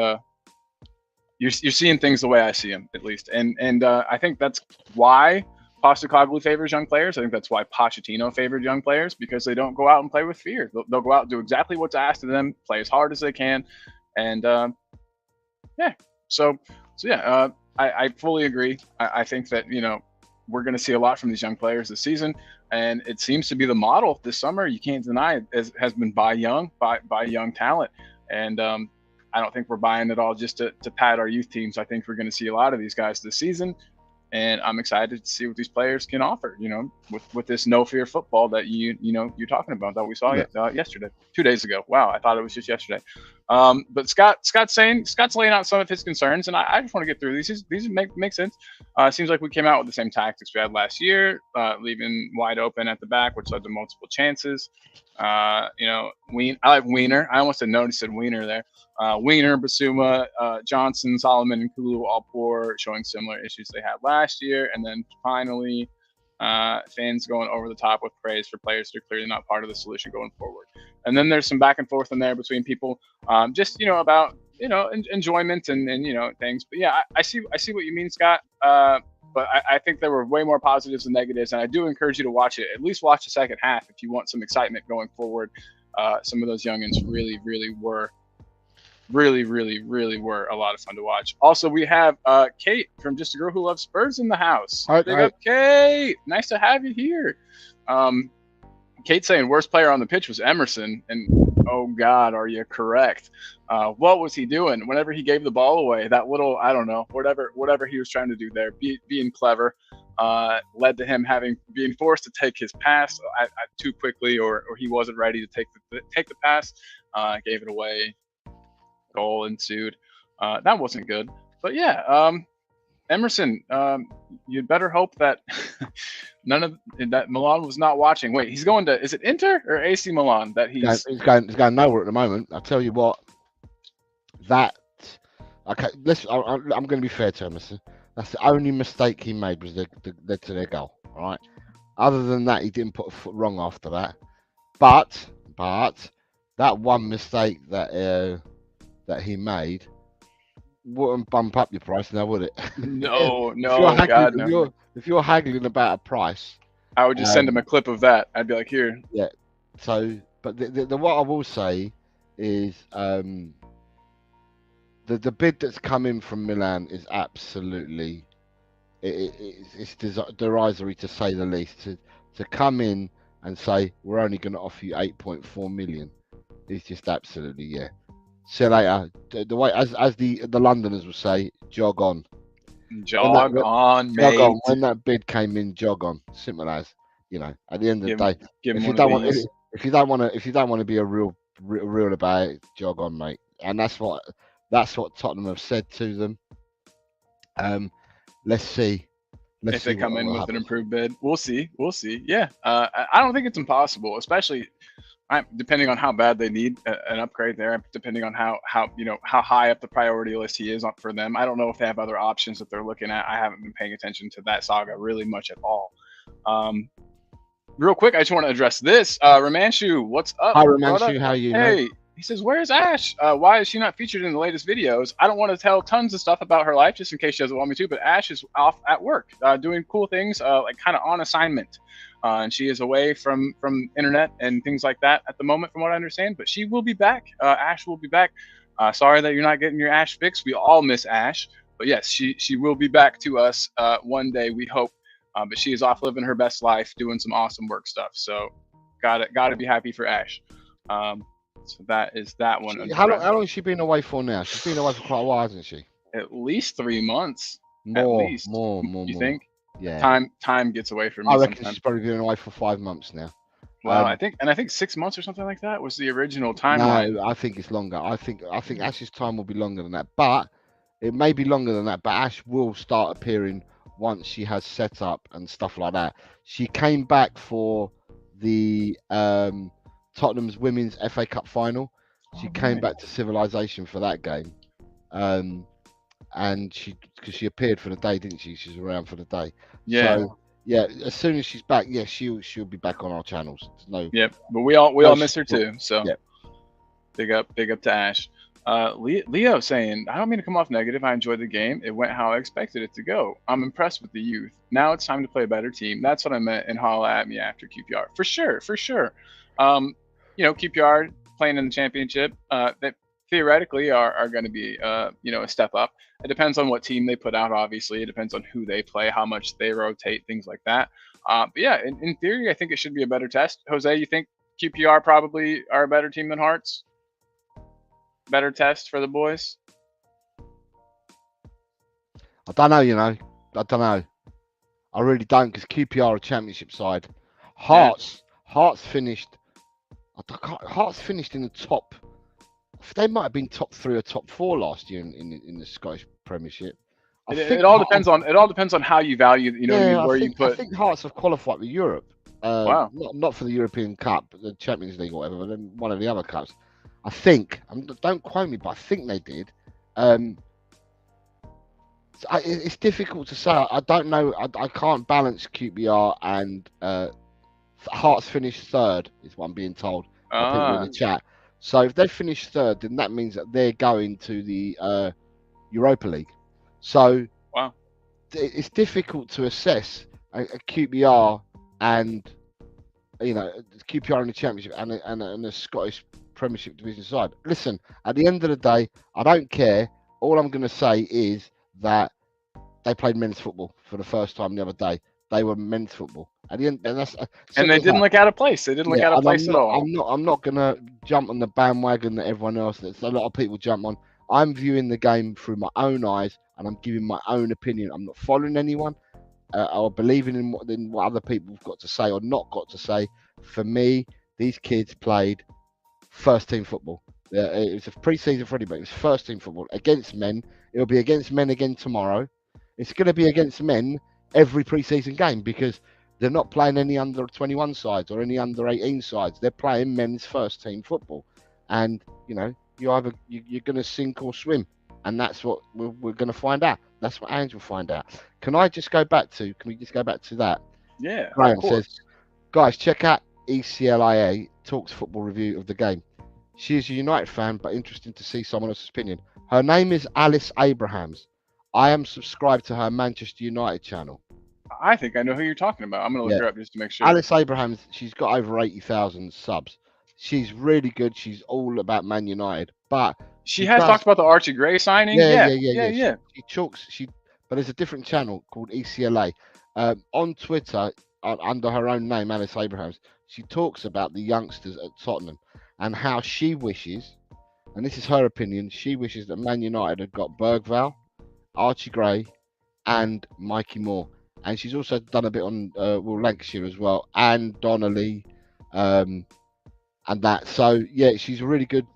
Speaker 1: You're seeing things the way I see them, at least, and I think that's why Postecoglou favors young players. I think that's why Pochettino favored young players, because they don't go out and play with fear. They'll go out and do exactly what's asked of them, play as hard as they can, and yeah. So yeah, I fully agree. I think that we're going to see a lot from these young players this season, and it seems to be the model this summer. You can't deny it has been by young talent, and I don't think we're buying it all just to pad our youth teams. I think we're going to see a lot of these guys this season, and I'm excited to see what these players can offer. with this no fear football that you're talking about that we saw yesterday, 2 days ago. Wow, I thought it was just yesterday. But Scott's laying out some of his concerns, and I just want to get through these. These make sense. It seems like we came out with the same tactics we had last year, leaving wide open at the back, which led to multiple chances. I like Wiener. I almost said Wiener there. Wiener, Basuma, Johnson, Solomon, and Kulu all poor, showing similar issues they had last year. And then finally, fans going over the top with praise for players that are clearly not part of the solution going forward. And then there's some back and forth in there between people, just about enjoyment and things. But yeah, I see what you mean, Scott. But I think there were way more positives than negatives, and I do encourage you to watch it. At least watch the second half if you want some excitement going forward. Some of those youngins really were a lot of fun to watch. Also, we have Kate from Just a Girl Who Loves Spurs in the house. Big up, Kate. Nice to have you here. Kate saying worst player on the pitch was Emerson, and oh God, are you correct? What was he doing whenever he gave the ball away? That little, I don't know, whatever he was trying to do there, being clever, led to him being forced to take his pass too quickly, or he wasn't ready to take the pass, gave it away. Goal ensued. That wasn't good. But yeah, Emerson, you'd better hope that that Milan was not watching. Wait, he's going to, is it Inter or AC Milan that he's
Speaker 2: going nowhere at the moment. I'll tell you what, okay, listen, I'm going to be fair to Emerson. That's the only mistake he made, was led to their goal. All right. Other than that, he didn't put a foot wrong after that. But that one mistake that he made wouldn't bump up your price now, would it?
Speaker 1: No,
Speaker 2: if you're haggling about a price,
Speaker 1: I would just send him a clip of that. I'd be like, here.
Speaker 2: Yeah. So, but the what I will say is, the bid that's come in from Milan is absolutely, it's derisory to say the least. To come in and say we're only going to offer you 8.4 million is just absolutely See you later. The way as the Londoners will say, jog on.
Speaker 1: Jog on, mate.
Speaker 2: Jog on. When that bid came in, jog on. Simple as. At the end of the day, if you don't want to be a real about it, jog on, mate. And that's what Tottenham have said to them. Let's see.
Speaker 1: If they come in with an improved bid, we'll see. Yeah, I don't think it's impossible, especially depending on how bad they need an upgrade there, depending on how high up the priority list he is for them. I don't know if they have other options that they're looking at. I haven't been paying attention to that saga really much at all. Real quick, I just want to address this. Ramanshu, what's up?
Speaker 2: Hi, Ramanshu. How are you?
Speaker 1: Hey.
Speaker 2: Mate?
Speaker 1: He says, where's Ash? Why is she not featured in the latest videos? I don't want to tell tons of stuff about her life just in case she doesn't want me to, but Ash is off at work doing cool things, like kind of on assignment. And she is away from internet and things like that at the moment, from what I understand. But she will be back. Ash will be back. Sorry that you're not getting your Ash fix. We all miss Ash. But yes, she will be back to us one day, we hope. But she is off living her best life, doing some awesome work stuff. So gotta be happy for Ash. So that is that one.
Speaker 2: How long has she been away for now? She's been away for quite a while, hasn't she?
Speaker 1: At least 3 months.
Speaker 2: More.
Speaker 1: You think?
Speaker 2: Yeah.
Speaker 1: Time gets away from me.
Speaker 2: I reckon she's probably been away for 5 months now.
Speaker 1: Well, I think 6 months or something like that was the original timeline.
Speaker 2: No, I think it's longer. I think Ash's time will be longer than that. But it may be longer than that. But Ash will start appearing once she has set up and stuff like that. She came back for the Tottenham's Women's FA Cup final. She came back to Civilization for that game, and because she appeared for the day, didn't she? She's around for the day.
Speaker 1: Yeah.
Speaker 2: So, yeah. As soon as she's back, she'll be back on our channels.
Speaker 1: Yep. But we all miss her too. So
Speaker 2: yeah.
Speaker 1: Big up to Ash. Leo saying, I don't mean to come off negative. I enjoyed the game. It went how I expected it to go. I'm impressed with the youth. Now it's time to play a better team. That's what I meant in holla at me after QPR. For sure. QPR playing in the championship, that theoretically are going to be, a step up. It depends on what team they put out, obviously. It depends on who they play, how much they rotate, things like that. But yeah, in theory, I think it should be a better test. Jose, you think QPR probably are a better team than Hearts? Better test for the boys?
Speaker 2: I don't know, I don't know. I really don't, because QPR are a Championship side. Hearts finished. Hearts finished in the top. They might have been top 3 or top 4 last year in the Scottish Premiership.
Speaker 1: It all depends on how you value. You know what I mean? Where you
Speaker 2: I
Speaker 1: put.
Speaker 2: think Hearts have qualified for Europe.
Speaker 1: Wow.
Speaker 2: Not for the European Cup, the Champions League or whatever, but then one of the other cups. I think. Don't quote me, but I think they did. It's difficult to say. I don't know. I can't balance QPR and Hearts finished third, is what I'm being told by people in the chat. So if they finish third, then that means that they're going to the Europa League. So
Speaker 1: wow,
Speaker 2: it's difficult to assess a QPR and QPR in the Championship and a Scottish Premiership Division side. Listen, at the end of the day, I don't care. All I'm going to say is that they played men's football for the first time the other day. They were men's football at the end,
Speaker 1: and they didn't look out of place. They didn't look out of place at all.
Speaker 2: I'm not going to jump on the bandwagon that everyone else. That a lot of people jump on. I'm viewing the game through my own eyes, and I'm giving my own opinion. I'm not following anyone or believing in what other people have got to say or not got to say. For me, these kids played first team football. It was a pre-season friendly, but it was first team football against men. It'll be against men again tomorrow. It's going to be against men every pre-season game, because they're not playing any under 21 sides or any under 18 sides. They're playing men's first team football, and you're going to sink or swim, and that's what we're going to find out. That's what Ange will find out. Can we just go back to that?
Speaker 1: Yeah.
Speaker 2: Graham says, guys, check out ECLIA Talks Football review of the game. She is a United fan, but interesting to see someone else's opinion. Her name is Alice Abrahams. I am subscribed to her Manchester United channel.
Speaker 1: I think I know who you're talking about. I'm going to look her up just to make sure.
Speaker 2: Alice Abrahams, she's got over 80,000 subs. She's really good. She's all about Man United. But
Speaker 1: she has talked about the Archie Gray signing. Yeah.
Speaker 2: She talks. But there's a different channel called ECLA. On Twitter, under her own name, Alice Abrahams, she talks about the youngsters at Tottenham and how she wishes, and this is her opinion, she wishes that Man United had got Bergvall, Archie Gray, and Mikey Moore. And she's also done a bit on Lancashire as well, and Donnelly, and that. So yeah, she's a really good.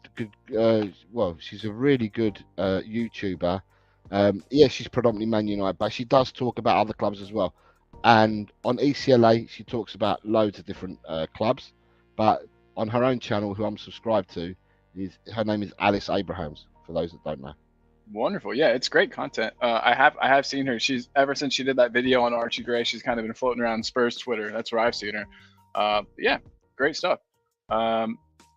Speaker 2: She's a really good YouTuber. She's predominantly Man United, but she does talk about other clubs as well. And on ECLA, she talks about loads of different clubs. But on her own channel, who I'm subscribed to, her name is Alice Abrahams. For those that don't know.
Speaker 1: Wonderful. Yeah, it's great content. I have seen her. She's ever since she did that video on Archie Gray, she's kind of been floating around Spurs Twitter. That's where I've seen her. Yeah, great stuff.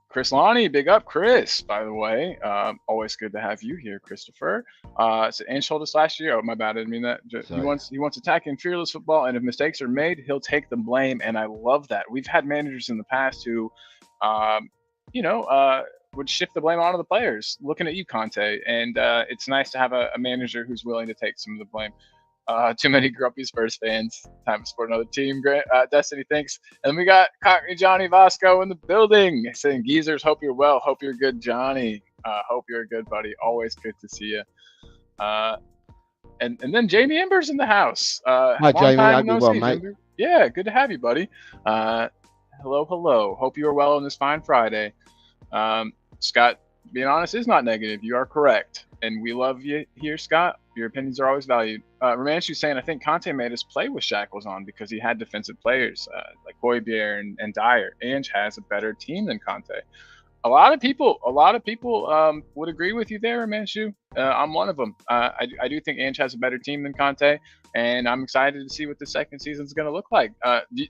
Speaker 1: Chris Lonnie, big up Chris, by the way. Always good to have you here, Christopher. So Ange told us last year. Oh, my bad. I didn't mean that. He wants attacking fearless football, and if mistakes are made, he'll take the blame. And I love that. We've had managers in the past who, would shift the blame onto the players. Looking at you, Conte, and it's nice to have a manager who's willing to take some of the blame. Too many grumpy Spurs fans. Time to support another team. Grant, Destiny thinks. And we got Cockney Johnny Vasco in the building saying, Geezers, hope you're well. Hope you're good, Johnny. Hope you're good, buddy. Always good to see you. And then Jamie Ember's in the house.
Speaker 2: Hi, Jamie. Hope you're well, mate.
Speaker 1: Ember. Yeah, good to have you, buddy. Hello. Hope you are well on this fine Friday. Scott, being honest, is not negative. You are correct. And we love you here, Scott. Your opinions are always valued. Romanchu's saying, I think Conte made us play with shackles on because he had defensive players like Højbjerg and Dyer. Ange has a better team than Conte. A lot of people would agree with you there, Romanchu. I'm one of them. I do think Ange has a better team than Conte, and I'm excited to see what the second season is going to look like.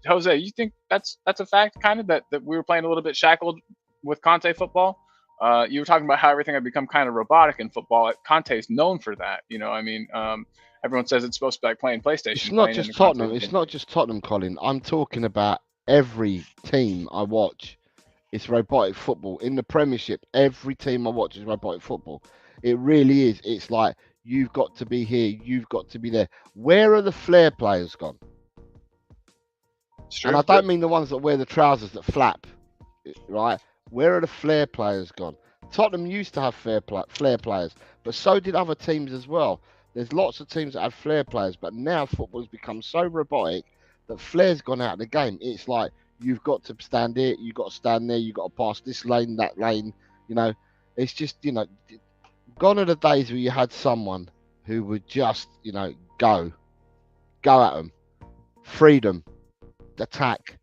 Speaker 1: Jose, you think that's a fact, kind of, that we were playing a little bit shackled with Conte football? You were talking about how everything had become kind of robotic in football. Conte is known for that. Everyone says it's supposed to be like playing PlayStation.
Speaker 2: It's not just Tottenham. It's not just Tottenham, Colin. I'm talking about every team I watch. It's robotic football. In the Premiership, every team I watch is robotic football. It really is. It's like, you've got to be here. You've got to be there. Where are the flair players gone? And I don't mean the ones that wear the trousers that flap, right? Where are the flair players gone? Tottenham used to have flair players, but so did other teams as well. There's lots of teams that have flair players, but now football has become so robotic that flair's gone out of the game. It's like you've got to stand here, you've got to stand there, you've got to pass this lane, that lane. You know, it's just gone are the days where you had someone who would just go at them, freedom, attack.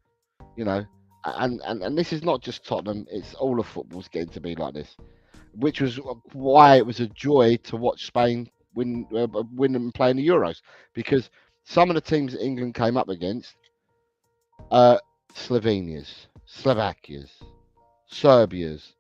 Speaker 2: You know, and this is not just Tottenham; it's all of football's getting to be like this, which was why it was a joy to watch Spain win and play in the Euros, because some of the teams that England came up against, Slovenia's, Slovakia's, Serbia's,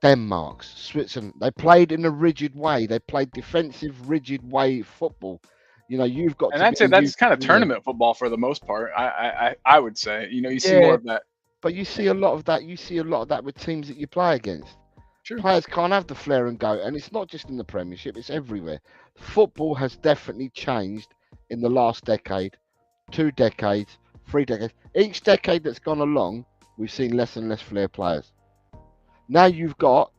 Speaker 2: Denmark's, Switzerland, they played in a rigid way. They played defensive, rigid way football. You've got
Speaker 1: And
Speaker 2: to
Speaker 1: I'd
Speaker 2: get
Speaker 1: say that's
Speaker 2: used
Speaker 1: kind of
Speaker 2: to it.
Speaker 1: tournament football for the most part. I would say, you see more
Speaker 2: Yeah,
Speaker 1: of that.
Speaker 2: but you see a lot of that. You see a lot of that with teams that you play against.
Speaker 1: True.
Speaker 2: Players can't have the flair and go, and it's not just in the Premiership; it's everywhere. Football has definitely changed in the last decade, 2 decades, 3 decades. Each decade that's gone along, we've seen less and less flair players. Now you've got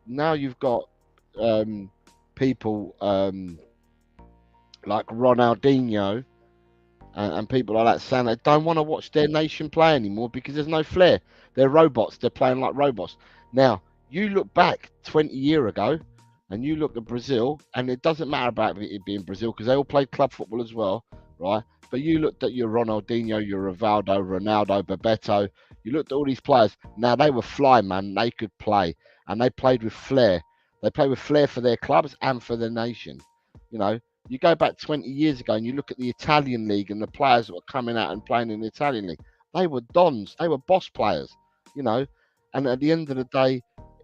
Speaker 2: people like Ronaldinho and people like that saying they don't want to watch their nation play anymore because there's no flair. They're robots. They're playing like robots. Now, you look back 20 years ago and you look at Brazil, and it doesn't matter about it being Brazil because they all played club football as well, right? But you looked at your Ronaldinho, your Rivaldo, Ronaldo, Bebeto. You looked at all these players. Now, they were fly, man. They could play, and they played with flair. They played with flair for their clubs and for their nation. You know, you go back 20 years ago and you look at the Italian league and the players that were coming out and playing in the Italian league, they were dons, they were boss players, you know. And at the end of the day,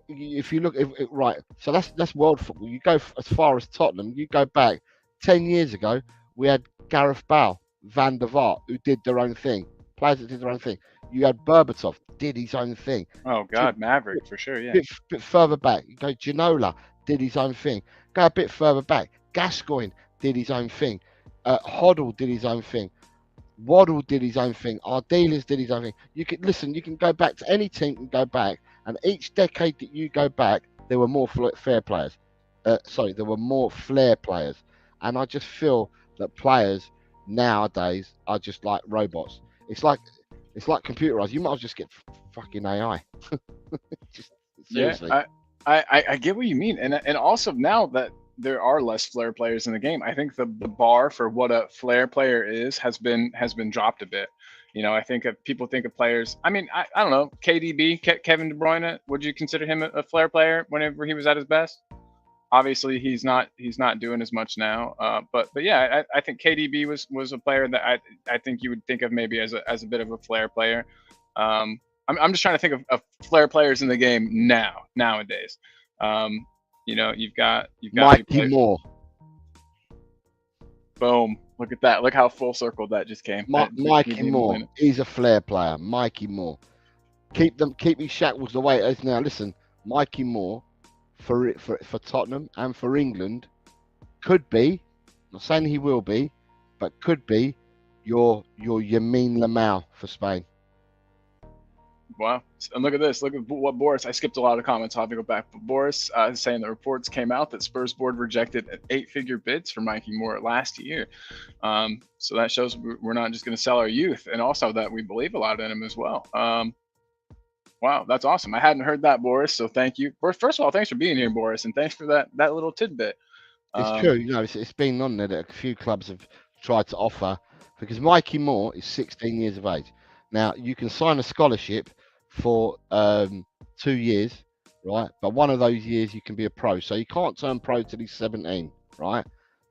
Speaker 2: if you look right, so that's world football. You go as far as Tottenham, you go back 10 years ago, we had Gareth Bale, Van der Vaart, who did their own thing, players that did their own thing. You had Berbatov, did his own thing.
Speaker 1: Oh God, Maverick for sure. Yeah.
Speaker 2: Bit further back, you go Ginola, did his own thing. Go a bit further back, Gascoigne did his own thing. Hoddle did his own thing. Waddle did his own thing. Ardiles did his own thing. You can listen. You can go back to any team and go back, and each decade that you go back, there were more fair players. There were more flair players, and I just feel that players nowadays are just like robots. It's like computerized. You might as well just get fucking AI. Just
Speaker 1: Yeah,
Speaker 2: seriously.
Speaker 1: I get what you mean, and also now that there are less flair players in the game, I think the bar for what a flair player is has been dropped a bit. I think if people think of players. I mean, I don't know, KDB, Kevin De Bruyne. Would you consider him a flair player whenever he was at his best? Obviously, he's not doing as much now. But yeah, I think KDB was a player that I think you would think of maybe as a bit of a flair player. I'm just trying to think of flair players in the game nowadays. You've got
Speaker 2: Mikey Moore.
Speaker 1: Boom. Look at that. Look how full circle that just came.
Speaker 2: Mikey Moore. He's a flair player. Mikey Moore. Keep his shackles the way it is now. Listen, Mikey Moore for Tottenham and for England could be, not saying he will be, but could be your Yamin Lamau for Spain.
Speaker 1: Wow. And look at this. Look at what Boris. I skipped a lot of comments. I'll have to go back. But Boris is saying the reports came out that Spurs board rejected an 8-figure bids for Mikey Moore last year. So that shows we're not just going to sell our youth, and also that we believe a lot in him as well. Wow, that's awesome. I hadn't heard that, Boris. So thank you. First of all, thanks for being here, Boris, and thanks for that little tidbit.
Speaker 2: It's true. It's been on there that a few clubs have tried to offer, because Mikey Moore is 16 years of age. Now, you can sign a scholarship for 2 years, right? But one of those years you can be a pro. So you can't turn pro till he's 17, right?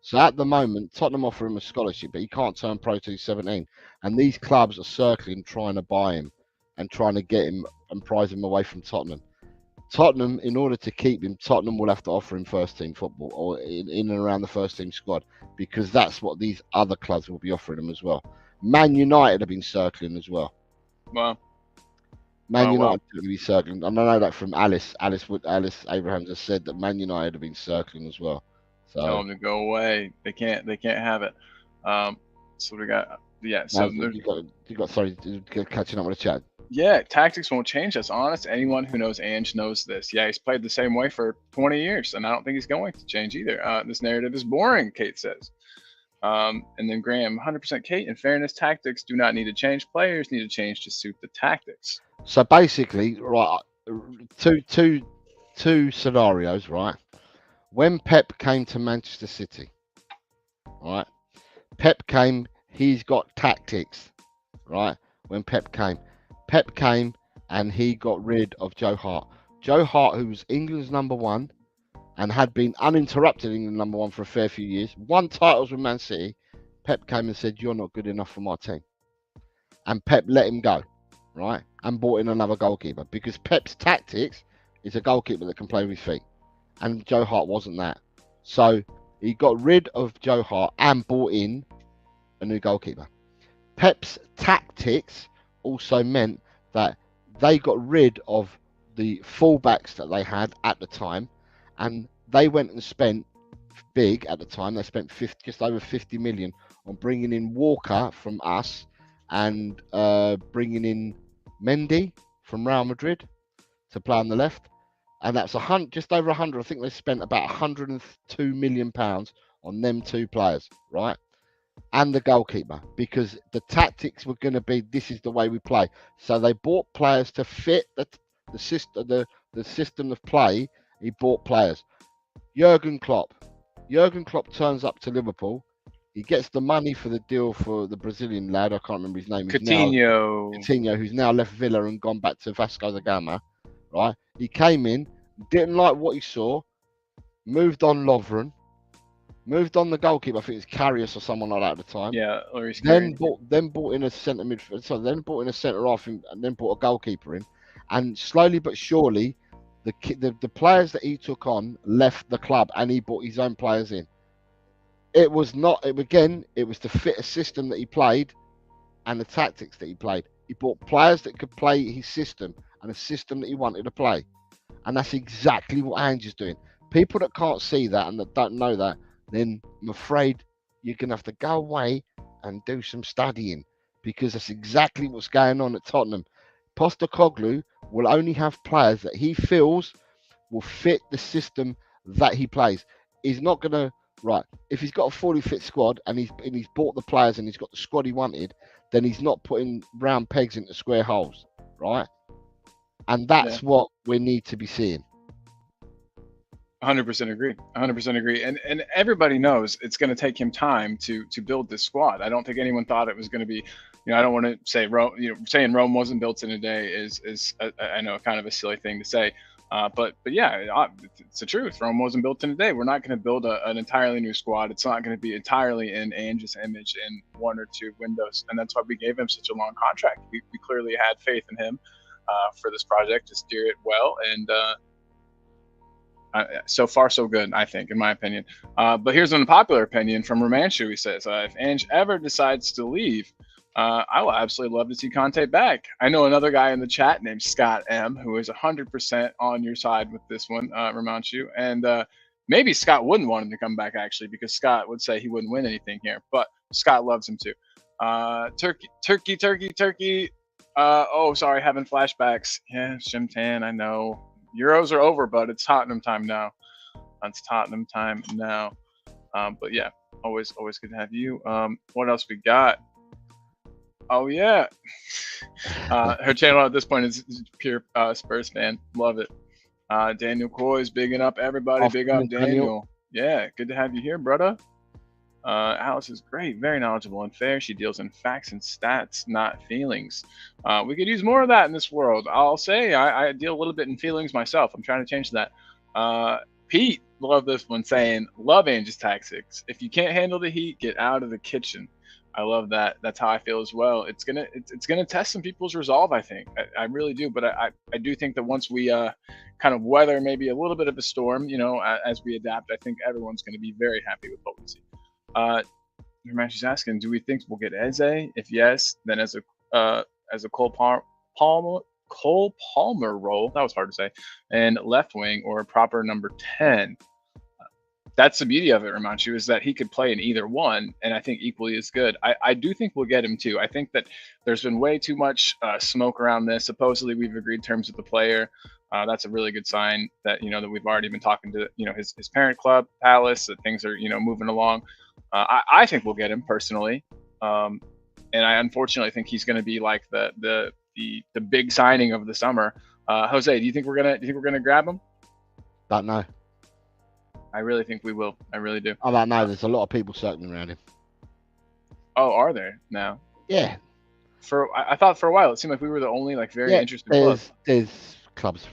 Speaker 2: So at the moment, Tottenham offer him a scholarship, but he can't turn pro till he's 17. And these clubs are circling, trying to buy him and trying to get him and prize him away from Tottenham. Tottenham, in order to keep him, Tottenham will have to offer him first team football or in and around the first team squad, because that's what these other clubs will be offering him as well. Man United have been circling as well.
Speaker 1: Wow.
Speaker 2: Man United will be circling. And I know that from Alice Abrahams has said that Man United have been circling as well. So
Speaker 1: tell them to go away. They can't have it. So we got so
Speaker 2: you got sorry, catching up with the chat.
Speaker 1: Yeah, tactics won't change. That's honest. Anyone who knows Ange knows this. Yeah, he's played the same way for 20 years, and I don't think he's going to change either. This narrative is boring, Kate says. And then Graham, 100% Kate. In fairness, tactics do not need to change. Players need to change to suit the tactics.
Speaker 2: So basically, right, two scenarios, right? When Pep came to Manchester City, right? Pep came, he's got tactics, right? When Pep came and he got rid of Joe Hart. Joe Hart, who was England's number one and had been uninterrupted England number one for a fair few years, won titles with Man City. Pep came and said, "You're not good enough for my team." And Pep let him go, right? And brought in another goalkeeper because Pep's tactics is a goalkeeper that can play with his feet. And Joe Hart wasn't that. So he got rid of Joe Hart and brought in a new goalkeeper. Pep's tactics also meant that they got rid of the fullbacks that they had at the time, and they went and spent big at the time. They spent just over 50 million on bringing in Walker from us and bringing in Mendy from Real Madrid to play on the left. And that's just over 100. I think they spent about 102 million pounds on them two players, right? And the goalkeeper, because the tactics were going to be, this is the way we play. So they bought players to fit the system of play. He bought players. Jurgen Klopp turns up to Liverpool. He gets the money for the deal for the Brazilian lad. I can't remember his name. Coutinho, who's now left Villa and gone back to Vasco da Gama. Right? He came in, didn't like what he saw, moved on Lovren, moved on the goalkeeper. I think it's Karius or someone like that at the time.
Speaker 1: Yeah,
Speaker 2: then bought in a centre midfield. So then bought in a centre half and then brought a goalkeeper in, and slowly but surely, the players that he took on left the club, and he brought his own players in. It was to fit a system that he played, and the tactics that he played. He bought players that could play his system and a system that he wanted to play, and that's exactly what Ange is doing. People that can't see that and that don't know that, then I'm afraid you're going to have to go away and do some studying, because that's exactly what's going on at Tottenham. Postecoglou will only have players that he feels will fit the system that he plays. He's not going to, right, if he's got a fully fit squad and he's bought the players and he's got the squad he wanted, then he's not putting round pegs into square holes, right? And that's what we need to be seeing.
Speaker 1: 100% agree. 100% agree. And everybody knows it's going to take him time to build this squad. I don't think anyone thought it was going to be, I don't want to say Rome, saying Rome wasn't built in a day is I know kind of a silly thing to say. But yeah, it's the truth. Rome wasn't built in a day. We're not going to build an entirely new squad. It's not going to be entirely in Ange's image in one or two windows. And that's why we gave him such a long contract. We clearly had faith in him for this project to steer it well. And so far, so good, I think, in my opinion. But here's an unpopular opinion from Romanchu. He says, if Ange ever decides to leave, I will absolutely love to see Conte back. I know another guy in the chat named Scott M, who is 100% on your side with this one, Romanchu. And maybe Scott wouldn't want him to come back, actually, because Scott would say he wouldn't win anything here. But Scott loves him too. Turkey. Oh, sorry, having flashbacks. Yeah, Shimtan, I know. Euros are over, but it's Tottenham time now. But yeah, always good to have you. What else we got? Oh yeah, her channel at this point is pure Spurs fan. Love it. Daniel Coy's bigging up everybody. Big up Daniel. Yeah, good to have you here, brother. Alice is great, very knowledgeable and fair. She deals in facts and stats, not feelings. We could use more of that in this world. I'll say I deal a little bit in feelings myself. I'm trying to change that. Pete, love this one, saying, love Ange's tactics. If you can't handle the heat, get out of the kitchen. I love that. That's how I feel as well. It's gonna test some people's resolve, I think. I really do. But I do think that once we kind of weather maybe a little bit of a storm, as we adapt, I think everyone's going to be very happy with what we see. She's asking, do we think we'll get Eze? If yes, then as a Cole Palmer role, that was hard to say, and left wing or a proper number 10. that's the beauty of it, Ramanchu, is that he could play in either one, and I think equally as good. I do think we'll get him too. I think that there's been way too much smoke around this. Supposedly, we've agreed terms with the player. That's a really good sign that that we've already been talking to his parent club, Palace, that things are moving along. I think we'll get him personally, and I unfortunately think he's going to be like the big signing of the summer. Jose, do you think we're gonna grab him?
Speaker 2: Don't know.
Speaker 1: I really think we will. I really do.
Speaker 2: I don't know. There's a lot of people circling around him.
Speaker 1: Oh, are there now?
Speaker 2: Yeah.
Speaker 1: I thought for a while it seemed like we were the only very interested club.
Speaker 2: There's clubs.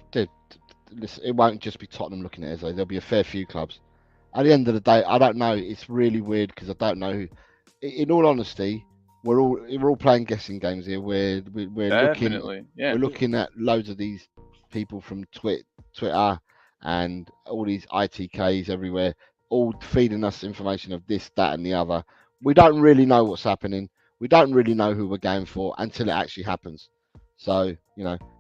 Speaker 2: Listen, it won't just be Tottenham looking at it. There'll be a fair few clubs. At the end of the day, I don't know. It's really weird because I don't know who. In all honesty, we're all playing guessing games here. We're
Speaker 1: Definitely,
Speaker 2: we're looking at loads of these people from Twitter and all these ITKs everywhere, all feeding us information of this, that, and the other. We don't really know what's happening. We don't really know who we're going for until it actually happens. So,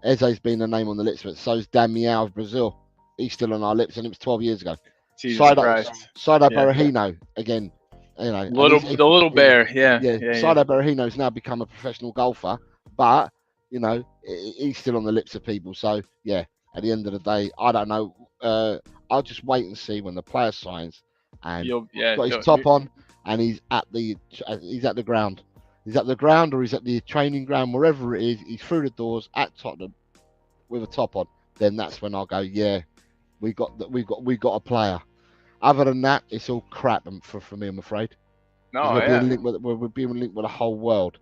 Speaker 2: Eze's been a name on the lips, but so's Dan Miao of Brazil. He's still on our lips, and it was 12 years ago. Saido Berahino, again,
Speaker 1: the little bear, yeah.
Speaker 2: Saido Berahino's now become a professional golfer, but, he's still on the lips of people. So, yeah, at the end of the day, I don't know. I'll just wait and see when the player signs and he's got his top on and he's at the ground. He's at the ground or he's at the training ground, wherever it is. He's through the doors at Tottenham with a top on. Then that's when I'll go. Yeah, we got a player. Other than that, it's all crap for me. I'm afraid.
Speaker 1: No,
Speaker 2: we're being linked with the whole world.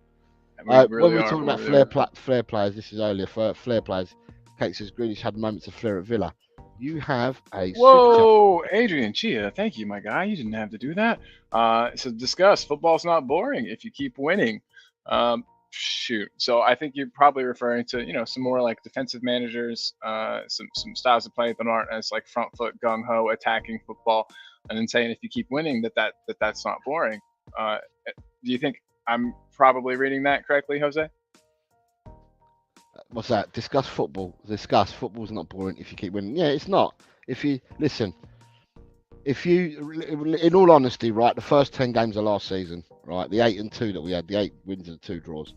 Speaker 1: When
Speaker 2: we're talking about flair players, this is earlier. Flair players. Kate says Grealish had moments of flair at Villa. You have a
Speaker 1: Adrian Chia, thank you, my guy. You didn't have to do that. So discuss. Football's not boring if you keep winning. Shoot. So I think you're probably referring to some more like defensive managers, some styles of play that aren't as like front foot gung ho attacking football, and then saying if you keep winning that's not boring. Do you think I'm probably reading that correctly, Jose?
Speaker 2: What's that? Discuss football. Football's not boring if you keep winning. Yeah, it's not. If you listen, in all honesty, right, the first 10 games of last season, right, the 8-2 that we had, the 8 wins and 2 draws,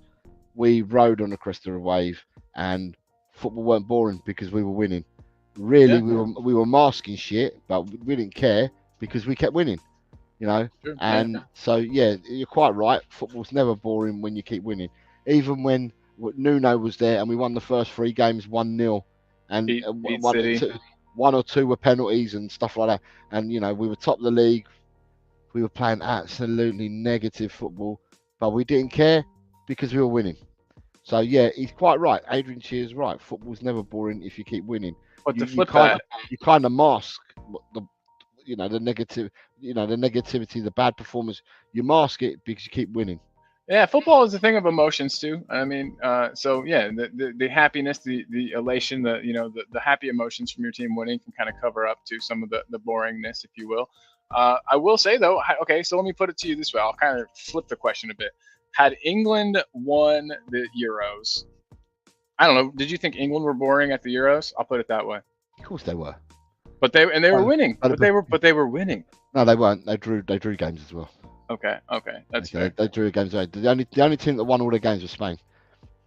Speaker 2: we rode on the crest of a wave, and football weren't boring because we were winning. Really, we were masking shit, but we didn't care because we kept winning. Sure. And so yeah, you're quite right. Football's never boring when you keep winning, even when Nuno was there and we won the first 3 games 1-0 and one or two were penalties and stuff like that, and we were top of the league, we were playing absolutely negative football, but we didn't care because we were winning. So yeah, he's quite right. Adrian Chia is right. Football's never boring if you keep winning.
Speaker 1: But to flip that,
Speaker 2: you kind of mask the negativity, the bad performance. You mask it because you keep winning.
Speaker 1: Yeah, football is a thing of emotions too. I mean, so yeah, the happiness, the elation, the happy emotions from your team winning can kind of cover up to some of the boringness, if you will. I will say though, okay, so let me put it to you this way. I'll kind of flip the question a bit. Had England won the Euros, I don't know. Did you think England were boring at the Euros? I'll put it that way.
Speaker 2: Of course they were.
Speaker 1: But they were winning. But they were winning.
Speaker 2: No, they weren't. They drew games as well.
Speaker 1: Okay, that's fair.
Speaker 2: They drew games. The only team that won all their games was Spain.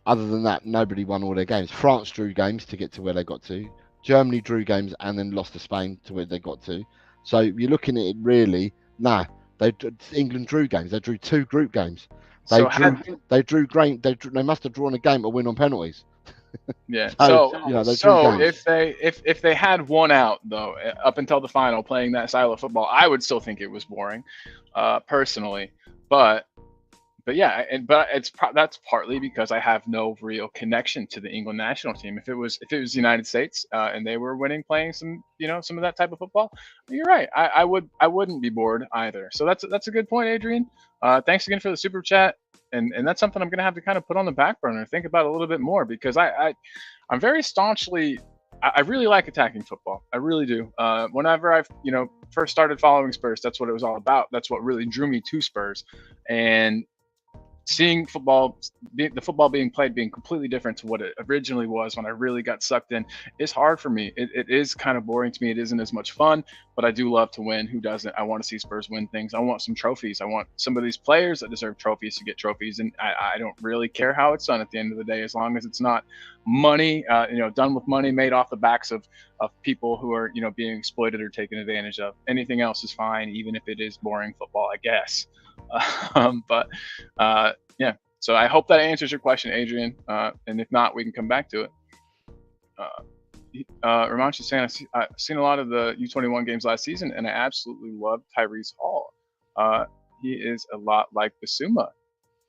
Speaker 2: Other than that, nobody won all their games. France drew games to get to where they got to. Germany drew games and then lost to Spain to where they got to. So you're looking at it really. England drew games. They drew 2 group games. They must have drawn a game to win on penalties.
Speaker 1: Yeah. So if they had won out though up until the final playing that style of football, I would still think it was boring, personally. But yeah, that's partly because I have no real connection to the England national team. If it was the United States and they were winning, playing some of that type of football, you're right. I wouldn't be bored either. So that's a good point, Adrian. Thanks again for the super chat. And that's something I'm going to have to kind of put on the back burner, think about a little bit more, because I'm very staunchly, I really like attacking football. I really do. Whenever I've, first started following Spurs, that's what it was all about. That's what really drew me to Spurs. And seeing football, the football being played being completely different to what it originally was when I really got sucked in, is hard for me. It is kind of boring to me. It isn't as much fun, but I do love to win. Who doesn't? I want to see Spurs win things. I want some trophies. I want some of these players that deserve trophies to get trophies, and I don't really care how it's done at the end of the day, as long as it's not money, done with money made off the backs of people who are, being exploited or taken advantage of. Anything else is fine, even if it is boring football, I guess. But yeah, so I hope that answers your question, Adrian. And if not, we can come back to it. Ramanchi's saying, I've seen a lot of the U21 games last season, and I absolutely love Tyrese Hall. He is a lot like Bissouma.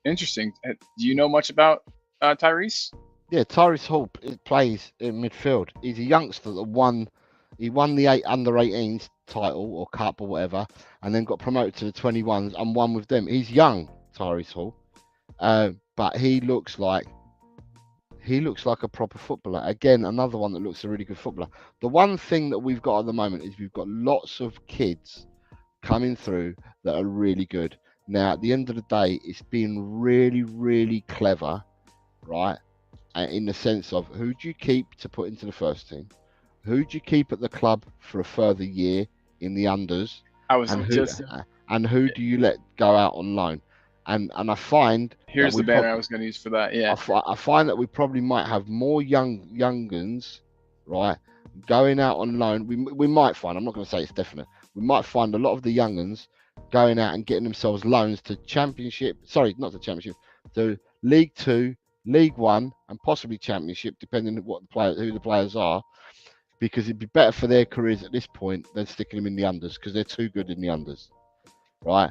Speaker 1: Interesting. Do you know much about Tyrese?
Speaker 2: Yeah, Tyrese Hall plays in midfield. He's a youngster that won the under 18s title or cup or whatever, and then got promoted to the 21s and won with them. He's young, Tyrese Hall, but he looks like a proper footballer. Again, another one that looks a really good footballer. The one thing that we've got at the moment is we've got lots of kids coming through that are really good. Now, at the end of the day, it's being really, really clever, right? In the sense of, who do you keep to put into the first team? Who do you keep at the club for a further year in the unders? And who do you let go out on loan? And I find
Speaker 1: here's the banner I was going to use for that. Yeah,
Speaker 2: I find that we probably might have more younguns, right, going out on loan. We might find. I'm not going to say it's definite. We might find a lot of the younguns going out and getting themselves loans to Championship. Sorry, not to Championship, to League Two, League One, and possibly Championship, depending on who the players are, because it'd be better for their careers at this point than sticking them in the unders, because they're too good in the unders, right?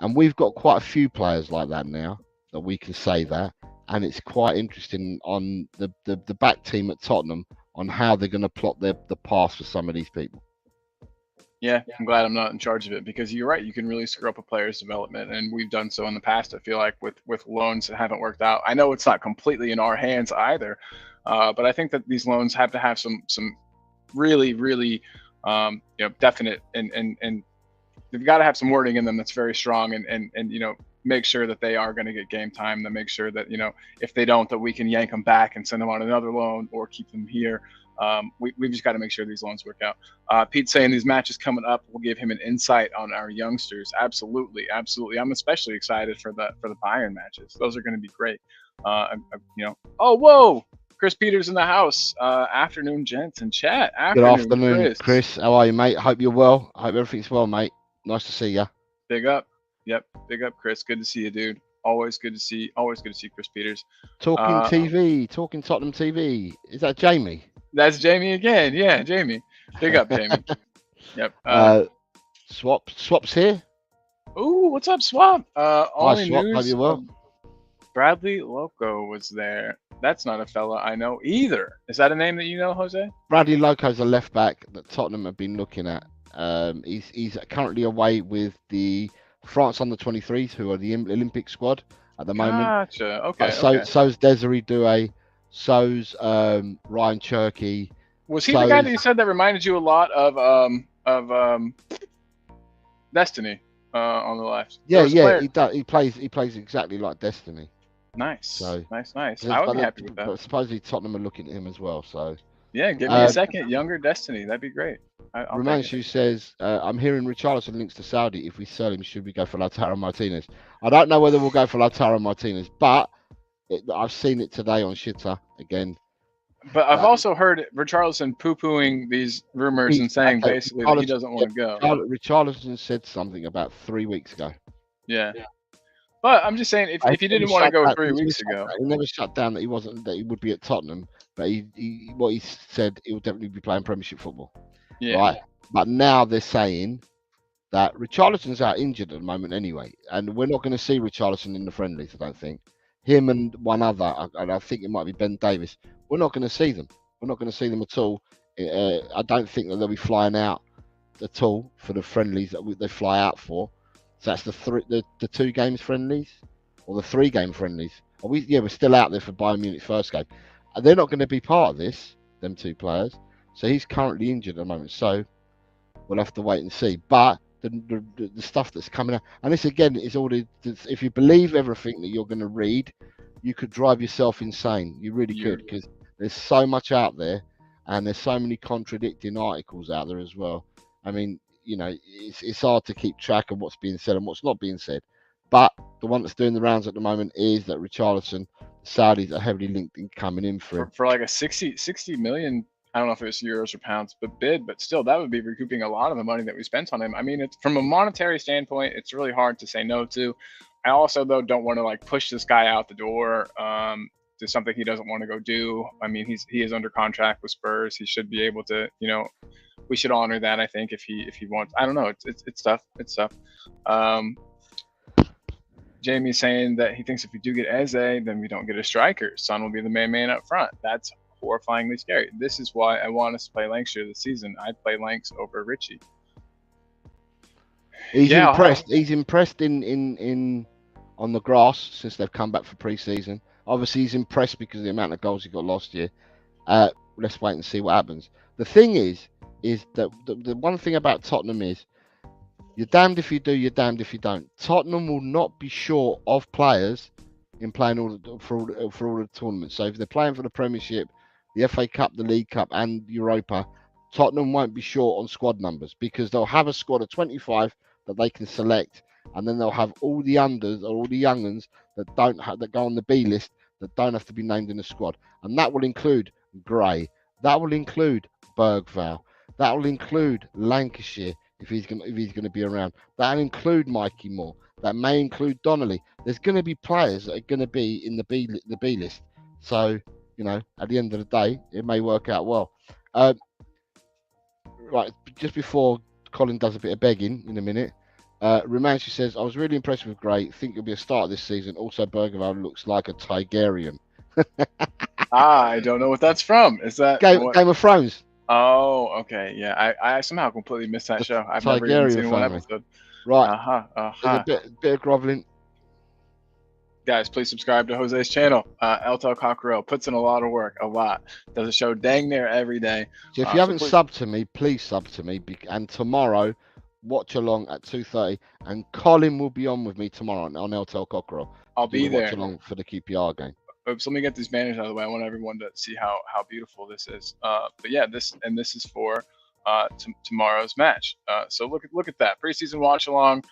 Speaker 2: And we've got quite a few players like that now that we can say that, and it's quite interesting on the back team at Tottenham on how they're going to plot the pass for some of these people.
Speaker 1: Yeah, I'm glad I'm not in charge of it, because you're right. You can really screw up a player's development, and we've done so in the past. I feel like with loans that haven't worked out. I know it's not completely in our hands either, but I think that these loans have to have some really, really definite and they've got to have some wording in them that's very strong, and make sure that they are going to get game time. To make sure that if they don't, that we can yank them back and send them on another loan or keep them here. We've just got to make sure these loans work out. Pete's saying these matches coming up will give him an insight on our youngsters. Absolutely. I'm especially excited for the Bayern matches. Those are going to be great. Oh, whoa! Chris Peters in the house. Afternoon, gents in chat.
Speaker 2: Good afternoon, Chris. How are you, mate? Hope you're well. Hope everything's well, mate. Nice to see you.
Speaker 1: Big up. Yep. Big up, Chris. Good to see you, dude. Always good to see Chris Peters.
Speaker 2: Talking Tottenham TV. Is that Jamie?
Speaker 1: That's Jamie again. Yeah, Jamie. Big up, Jamie. Yep.
Speaker 2: Swap's here.
Speaker 1: Ooh, what's up, Swap?
Speaker 2: Hi, Swap. Hope you're well.
Speaker 1: Bradley Loco was there. That's not a fella I know either. Is that a name that you know, Jose?
Speaker 2: Bradley Loco's a left back that Tottenham have been looking at. He's currently away with the France under-23s, who are the Olympic squad at the moment.
Speaker 1: Gotcha. Okay.
Speaker 2: So's Desiree Doué. So's Ryan Cherky.
Speaker 1: Was he the guy that you said that reminded you a lot of Destiny on the left?
Speaker 2: Yeah. He does. He plays exactly like Destiny.
Speaker 1: Nice. Nice. I would be happy with that.
Speaker 2: But supposedly Tottenham are looking at him as well. So
Speaker 1: yeah, give me a second. Younger Destiny. That'd be great.
Speaker 2: Romanchu says, I'm hearing Richarlison links to Saudi. If we sell him, should we go for Lautaro Martinez? I don't know whether we'll go for Lautaro Martinez, but I've seen it today on Shitter again.
Speaker 1: But I've also heard Richarlison poo-pooing these rumors and saying basically that he doesn't want to go.
Speaker 2: Richarlison said something about 3 weeks ago.
Speaker 1: Yeah. But I'm just saying, if he didn't want to go 3 weeks ago,
Speaker 2: he never shut down that he would be at Tottenham. But what he said, he will definitely be playing Premiership football.
Speaker 1: Yeah.
Speaker 2: Right. But now they're saying that Richarlison's out injured at the moment anyway, and we're not going to see Richarlison in the friendlies. I don't think him and one other, and I think it might be Ben Davis. We're not going to see them. We're not going to see them at all. I don't think that they'll be flying out at all for the friendlies that they fly out for. So that's the 2 games friendlies or the 3 game friendlies. We're still out there for Bayern Munich first game. They're not going to be part of this, them 2 players. So he's currently injured at the moment. So we'll have to wait and see. But the stuff that's coming out. And this again is all if you believe everything that you're going to read, you could drive yourself insane. You really could, because there's so much out there, and there's so many contradicting articles out there as well. I mean, it's hard to keep track of what's being said and what's not being said. But the one that's doing the rounds at the moment is that Richarlison, the Saudis are heavily linked in coming in for
Speaker 1: like a 60 million. I don't know if it was euros or pounds, but still, that would be recouping a lot of the money that we spent on him. I mean, it's from a monetary standpoint, it's really hard to say no to. I also, though, don't want to like push this guy out the door to something he doesn't want to go do. I mean, he is under contract with Spurs. He should be able to, we should honor that. I think if he wants. I don't know. It's tough. It's tough. Jamie's saying that he thinks if we do get Eze, then we don't get a striker. Son will be the main man up front. That's horrifyingly scary. This is why I want us to play Lancashire this season. I'd play Lancs over Richie.
Speaker 2: He's impressed. He's impressed in on the grass since they've come back for pre-season. Obviously, he's impressed because of the amount of goals he got last year. Let's wait and see what happens. The thing is that the one thing about Tottenham is you're damned if you do, you're damned if you don't. Tottenham will not be short of players in playing for all the tournaments. So if they're playing for the Premiership, the FA Cup, the League Cup, and Europa, Tottenham won't be short on squad numbers because they'll have a squad of 25 that they can select, and then they'll have all the unders or all the young uns that go on the B list that don't have to be named in the squad, and that will include Gray, that will include Bergvall, that will include Lancashire if he's going to be around, that'll include Mikey Moore, that may include Donnelly. There's going to be players that are going to be in the B list. So at the end of the day, it may work out well. Right, just before Colin does a bit of begging in a minute, Romanchi says, I was really impressed with Gray. Think he'll be a starter this season. Also, Bergvall looks like a Tigerian.
Speaker 1: I don't know what that's from. Is that
Speaker 2: Game of Thrones?
Speaker 1: Oh, okay. Yeah, I somehow completely missed that show. I've never even seen one episode.
Speaker 2: Right. There's a bit of groveling.
Speaker 1: Guys, please subscribe to Jose's channel. Eltel Cockerell puts in a lot of work, does a show dang near every day.
Speaker 2: So if you haven't subbed to me, please sub to me. And tomorrow, watch along at 2:30, and Colin will be on with me tomorrow on Eltel Cockerell.
Speaker 1: I'll be there.
Speaker 2: Watch along for the QPR game.
Speaker 1: So let me get these banners out of the way. I want everyone to see how beautiful this is. But yeah, this is for tomorrow's match. So look at that preseason watch along.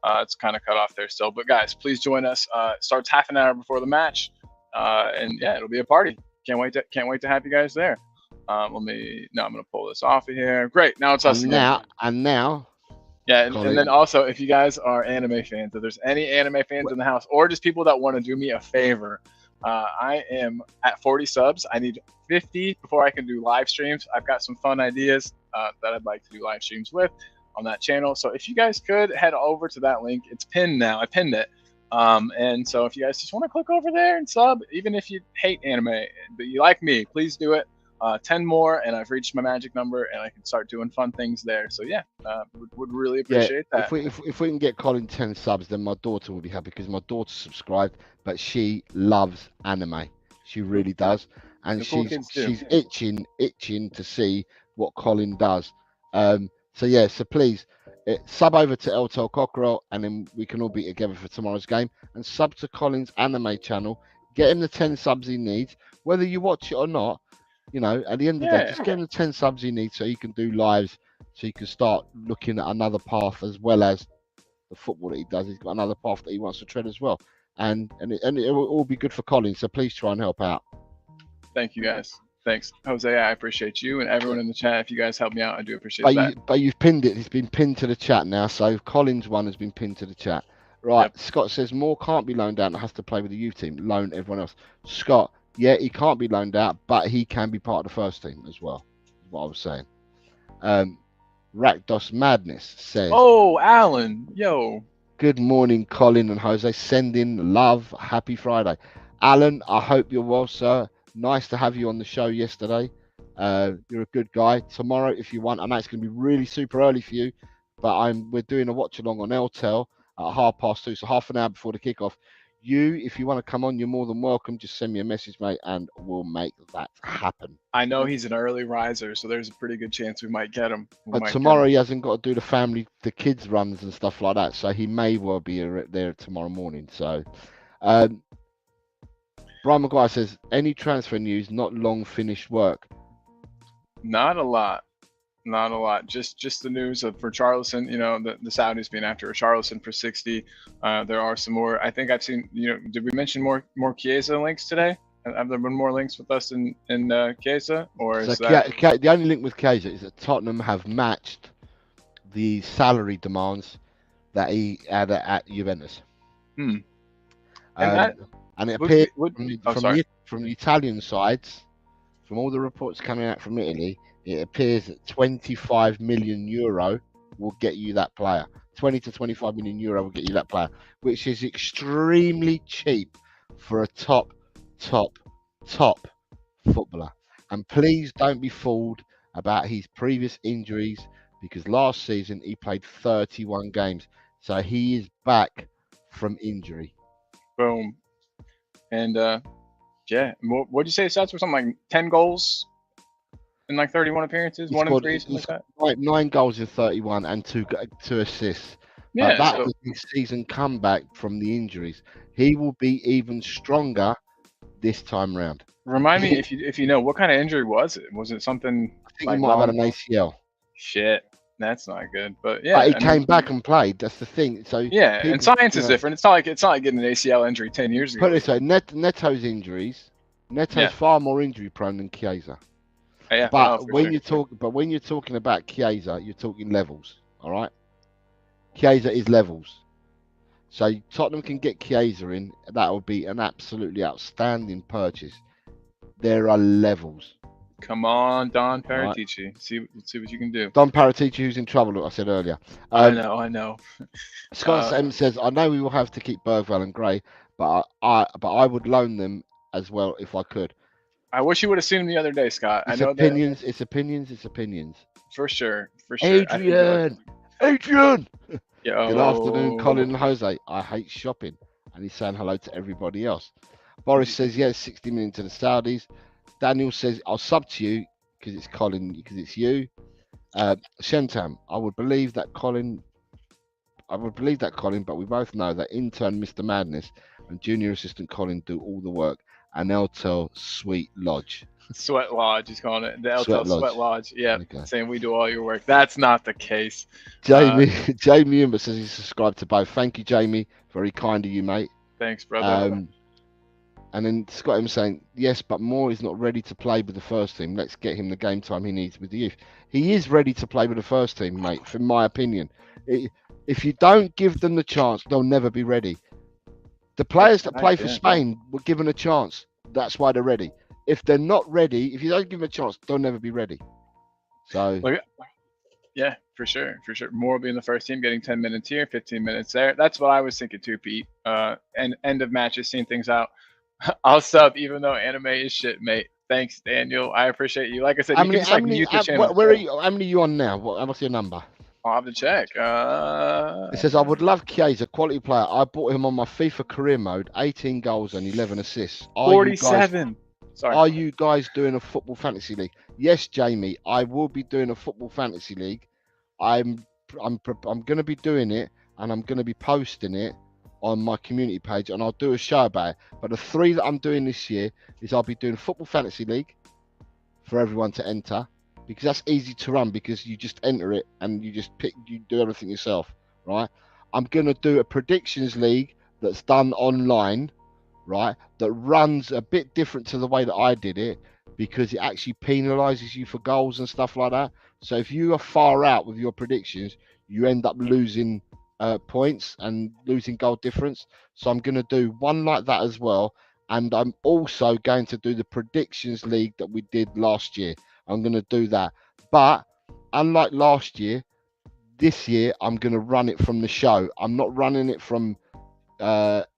Speaker 1: It's kind of cut off there still, but guys, please join us. Starts half an hour before the match, and yeah, it'll be a party. Can't wait to have you guys there. I'm gonna pull this off of here. Great, now it's us
Speaker 2: now.
Speaker 1: Yeah, and then also, if you guys are anime fans, if there's any anime fans in the house, or just people that want to do me a favor, I am at 40 subs. I need 50 before I can do live streams. I've got some fun ideas that I'd like to do live streams with on that channel. So if you guys could head over to that link, it's pinned now. I pinned it. And so if you guys just want to click over there and sub, even if you hate anime, but you like me, please do it. 10 more, and I've reached my magic number, and I can start doing fun things there. So yeah, would really appreciate that.
Speaker 2: If we can get Colin 10 subs, then my daughter will be happy because my daughter subscribed, but she loves anime. She really does, and she's itching to see what Colin does. So please sub over to Eltel Cockerell, and then we can all be together for tomorrow's game. And sub to Colin's anime channel. Get him the 10 subs he needs, whether you watch it or not. At the end of the day, just get him the 10 subs he needs so he can do lives, so he can start looking at another path as well as the football that he does. He's got another path that he wants to tread as well, and it will all be good for Colin. So please try and help out.
Speaker 1: Thank you guys. Thanks, Jose. I appreciate you and everyone in the chat. If you guys help me out, I do appreciate that.
Speaker 2: But you've pinned it. It's been pinned to the chat now. So Colin's one has been pinned to the chat. Right. Yep. Scott says Moore can't be loaned out and has to play with the youth team. Loan everyone else. Scott, yeah, he can't be loaned out, but he can be part of the first team as well. Is what I was saying. Rakdos Madness says,
Speaker 1: "Oh, Alan, yo.
Speaker 2: Good morning, Colin and Jose. Sending love. Happy Friday, Alan. I hope you're well, sir. Nice to have you on the show yesterday. You're a good guy. Tomorrow, if you want, I know it's going to be really super early for you, but we're doing a watch along on Eltel at 2:30, so half an hour before the kickoff. if you want to come on, you're more than welcome. Just send me a message, mate, and we'll make that happen.
Speaker 1: I know he's an early riser, so there's a pretty good chance we might get him.
Speaker 2: But tomorrow he hasn't got to do the kids runs and stuff like that, so he may well be there tomorrow morning. So, Brian Maguire says, any transfer news? Not long finished work.
Speaker 1: Not a lot. Not a lot. Just the news for Charleston. You know, the Saudis being after Charleston for 60. There are some more. I think I've seen. You know, did we mention more Chiesa links today? Have there been more links with us in Chiesa, or is
Speaker 2: that... the only link with Chiesa is that Tottenham have matched the salary demands that he had at Juventus.
Speaker 1: And
Speaker 2: it appears from the Italian sides, from all the reports coming out from Italy, it appears that 25 million euro will get you that player. 20 to 25 million euro will get you that player, which is extremely cheap for a top footballer. And please don't be fooled about his previous injuries, because last season he played 31 games. So he is back from injury.
Speaker 1: Boom. And what'd you say his stats were? Something like 10 goals in like 31 appearances, 1 and 3, something like that?
Speaker 2: Right, 9 goals in 31 and 2 assists.
Speaker 1: Yeah,
Speaker 2: that was his season comeback from the injuries. He will be even stronger this time round.
Speaker 1: Remind me if you know, what kind of injury was it? Was it something?
Speaker 2: I think he might have had an ACL.
Speaker 1: Shit, that's not good. But
Speaker 2: he came back and played. That's the thing. So
Speaker 1: and science is different. It's not like getting an ACL injury 10 years ago.
Speaker 2: Put it this way, Neto's injuries. Neto's far more injury prone than Chiesa.
Speaker 1: Yeah,
Speaker 2: but when you're talking about Chiesa, you're talking levels. All right. Chiesa is levels. So Tottenham can get Chiesa in. That would be an absolutely outstanding purchase. There are levels.
Speaker 1: Come on, Don Paratici. Right. See what you can do.
Speaker 2: Don Paratici, who's in trouble, like I said earlier.
Speaker 1: I know.
Speaker 2: Scott M says, I know we will have to keep Bergvall and Gray, but I would loan them as well if I could.
Speaker 1: I wish you would have seen him the other day, Scott.
Speaker 2: It's opinions. It's opinions.
Speaker 1: For sure.
Speaker 2: Adrian.
Speaker 1: Yo.
Speaker 2: Good afternoon, Colin and Jose. I hate shopping. And he's saying hello to everybody else. Boris says, yes, 60 million to the Saudis. Daniel says, I'll sub to you because it's Colin, because it's you. Shentam, I would believe that Colin, but we both know that intern Mr. Madness and junior assistant Colin do all the work. And they'll tell Sweet Lodge.
Speaker 1: Sweat Lodge, he's calling it. They'll tell Sweat Lodge. Yeah, okay. Saying we do all your work. That's not the case.
Speaker 2: Jamie Umber says he's subscribed to both. Thank you, Jamie. Very kind of you, mate.
Speaker 1: Thanks, brother.
Speaker 2: And then Scott M saying, yes, but Moore is not ready to play with the first team. Let's get him the game time he needs with the youth. He is ready to play with the first team, mate, in my opinion. If you don't give them the chance, they'll never be ready. The players that play for Spain were given a chance. That's why they're ready. If they're not ready, if you don't give them a chance, they'll never be ready. So,
Speaker 1: yeah, for sure. Moore will be in the first team, getting 10 minutes here, 15 minutes there. That's what I was thinking too, Pete. And end of matches, seeing things out. I'll sub, even though anime is shit, mate. Thanks, Daniel. I appreciate you. Like I said, mute the channel.
Speaker 2: Where are you? How many are you on now? What's your number?
Speaker 1: I'll have to check.
Speaker 2: It says, I would love Chiesa, quality player. I bought him on my FIFA career mode, 18 goals and 11 assists.
Speaker 1: 47.
Speaker 2: Sorry. Are you guys doing a football fantasy league? Yes, Jamie, I will be doing a football fantasy league. I'm going to be doing it, and I'm going to be posting it on my community page, and I'll do a show about it. But the 3 that I'm doing this year is I'll be doing a football fantasy league for everyone to enter. Because that's easy to run, because you just enter it and you do everything yourself, right? I'm going to do a predictions league that's done online, right? That runs a bit different to the way that I did it, because it actually penalizes you for goals and stuff like that. So if you are far out with your predictions, you end up losing points and losing goal difference. So I'm going to do one like that as well. And I'm also going to do the predictions league that we did last year. I'm going to do that. But unlike last year, this year, I'm going to run it from the show. I'm not running it from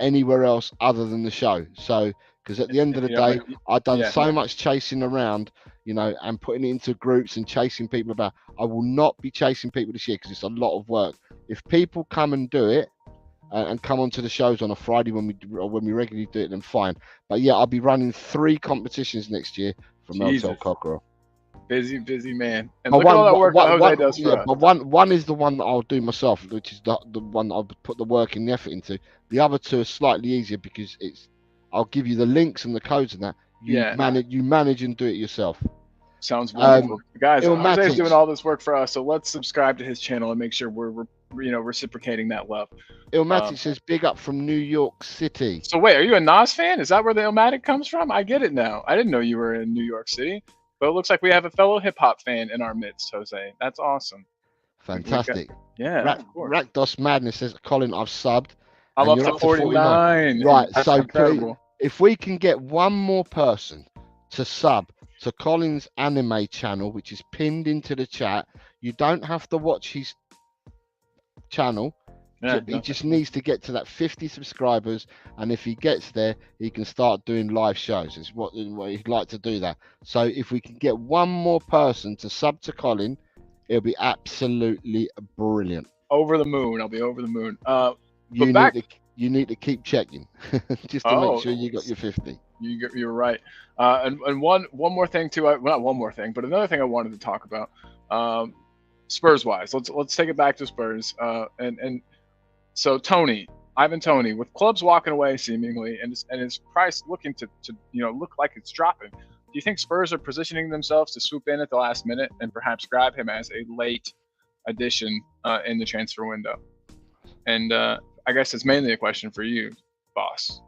Speaker 2: anywhere else other than the show. So, because at the end of the day, I've done so much chasing around, and putting it into groups and chasing people about. I will not be chasing people this year because it's a lot of work. If people come and do it, and come onto the shows on a Friday when we regularly do it, then fine. But yeah, I'll be running 3 competitions next year from
Speaker 1: Jesus.
Speaker 2: Eltel Cockerel.
Speaker 1: Busy man. And
Speaker 2: But
Speaker 1: look at all that work that Jose does for us.
Speaker 2: But one is the one that I'll do myself, which is the one I'll put the work and the effort into. The other 2 are slightly easier because I'll give you the links and the codes and that. You manage and do it yourself.
Speaker 1: Sounds wonderful. Guys,
Speaker 2: Illmatic.
Speaker 1: Jose's doing all this work for us, so let's subscribe to his channel and make sure we're reciprocating that love.
Speaker 2: Illmatic says big up from New York City.
Speaker 1: So wait, are you a Nas fan? Is that where the Illmatic comes from? I get it now. I didn't know you were in New York City. But it looks like we have a fellow hip hop fan in our midst, Jose. That's awesome.
Speaker 2: Fantastic.
Speaker 1: Yeah.
Speaker 2: Rakdos Madness says, Colin, I've subbed.
Speaker 1: I'm up to 49.
Speaker 2: Right.
Speaker 1: That's
Speaker 2: so
Speaker 1: incredible.
Speaker 2: If we can get one more person to sub to Colin's anime channel, which is pinned into the chat, you don't have to watch his channel.
Speaker 1: Yeah,
Speaker 2: he just needs to get to that 50 subscribers, and if he gets there, he can start doing live shows. It's what he'd like to do that. So if we can get one more person to sub to Colin, it'll be absolutely brilliant.
Speaker 1: Over the moon. I'll be over the moon.
Speaker 2: You need to keep checking just to make sure you got your 50.
Speaker 1: You're right. And one more thing too. Well, not one more thing, but another thing I wanted to talk about. Spurs wise, let's take it back to Spurs. So Ivan Toney, with clubs walking away seemingly, and his price looking to look like it's dropping. Do you think Spurs are positioning themselves to swoop in at the last minute and perhaps grab him as a late addition in the transfer window? And I guess it's mainly a question for you, boss.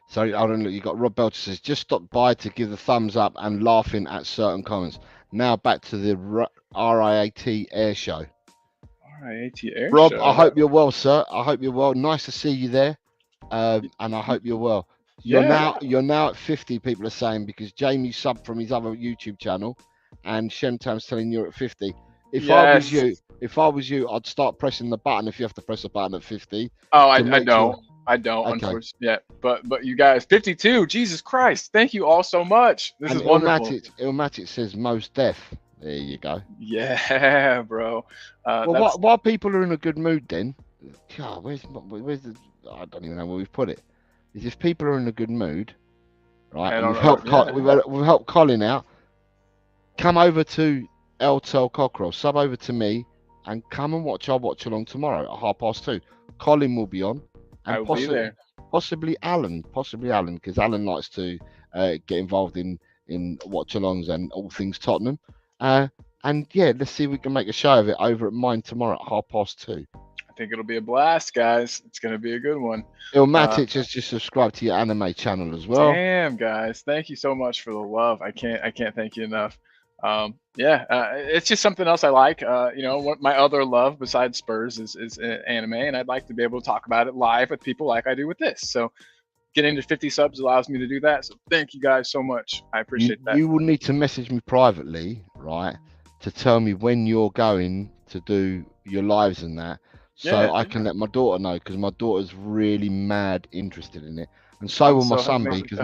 Speaker 2: So I don't know. You got Rob Belcher says just stop by to give the thumbs up and laughing at certain comments. Now back to the RIAT Air Show. Rob, I hope you're well, sir. I hope you're well. Nice to see you there, and I hope you're well. You're now at 50. People are saying because Jamie subbed from his other YouTube channel, and Shemtam's telling you're at 50. If I was you, I'd start pressing the button. If you have to press a button at 50.
Speaker 1: Oh, I don't.
Speaker 2: Okay.
Speaker 1: Unfortunately, yeah. But you guys, 52. Jesus Christ! Thank you all so much. This is wonderful.
Speaker 2: Ilmatic says most deaf. There you go.
Speaker 1: Yeah, bro.
Speaker 2: While people are in a good mood, then, God, where's the? I don't even know where we've put it. Is if people are in a good mood, right? We've helped Colin out. Come over to Eltel Cockerel, sub over to me, and come and watch our watch along tomorrow at 2:30. Colin will be on, and
Speaker 1: I will be there.
Speaker 2: Possibly Alan, because Alan likes to get involved in watch-alongs and all things Tottenham. And yeah, let's see if we can make a show of it over at mine tomorrow at 2:30.
Speaker 1: I think it'll be a blast, guys. It's going to be a good one.
Speaker 2: Ilmatic has just subscribed to your anime channel as well.
Speaker 1: Damn, guys. Thank you so much for the love. I can't thank you enough. It's just something else I like. What my other love besides Spurs is anime, and I'd like to be able to talk about it live with people like I do with this. So getting to 50 subs allows me to do that. So thank you guys so much. I appreciate that.
Speaker 2: You will need to message me privately, right, to tell me when you're going to do your lives and that, so I can let my daughter know, because my daughter's really mad interested in it, and so will my son be, because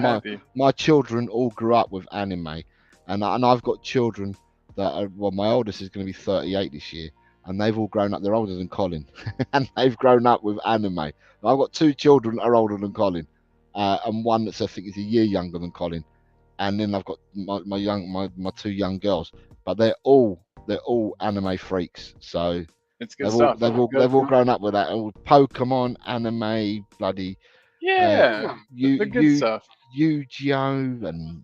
Speaker 2: my children all grew up with anime. And I've got children that are, my oldest is going to be 38 this year, and they've all grown up. They're older than Colin, and they've grown up with anime. I've got 2 children that are older than Colin, and one that's I think is a year younger than Colin, and then I've got my 2 young girls. But they're all anime freaks. So
Speaker 1: it's good stuff.
Speaker 2: They've all grown up with that. Pokemon, anime, bloody
Speaker 1: the good stuff.
Speaker 2: Yu-Gi-Oh and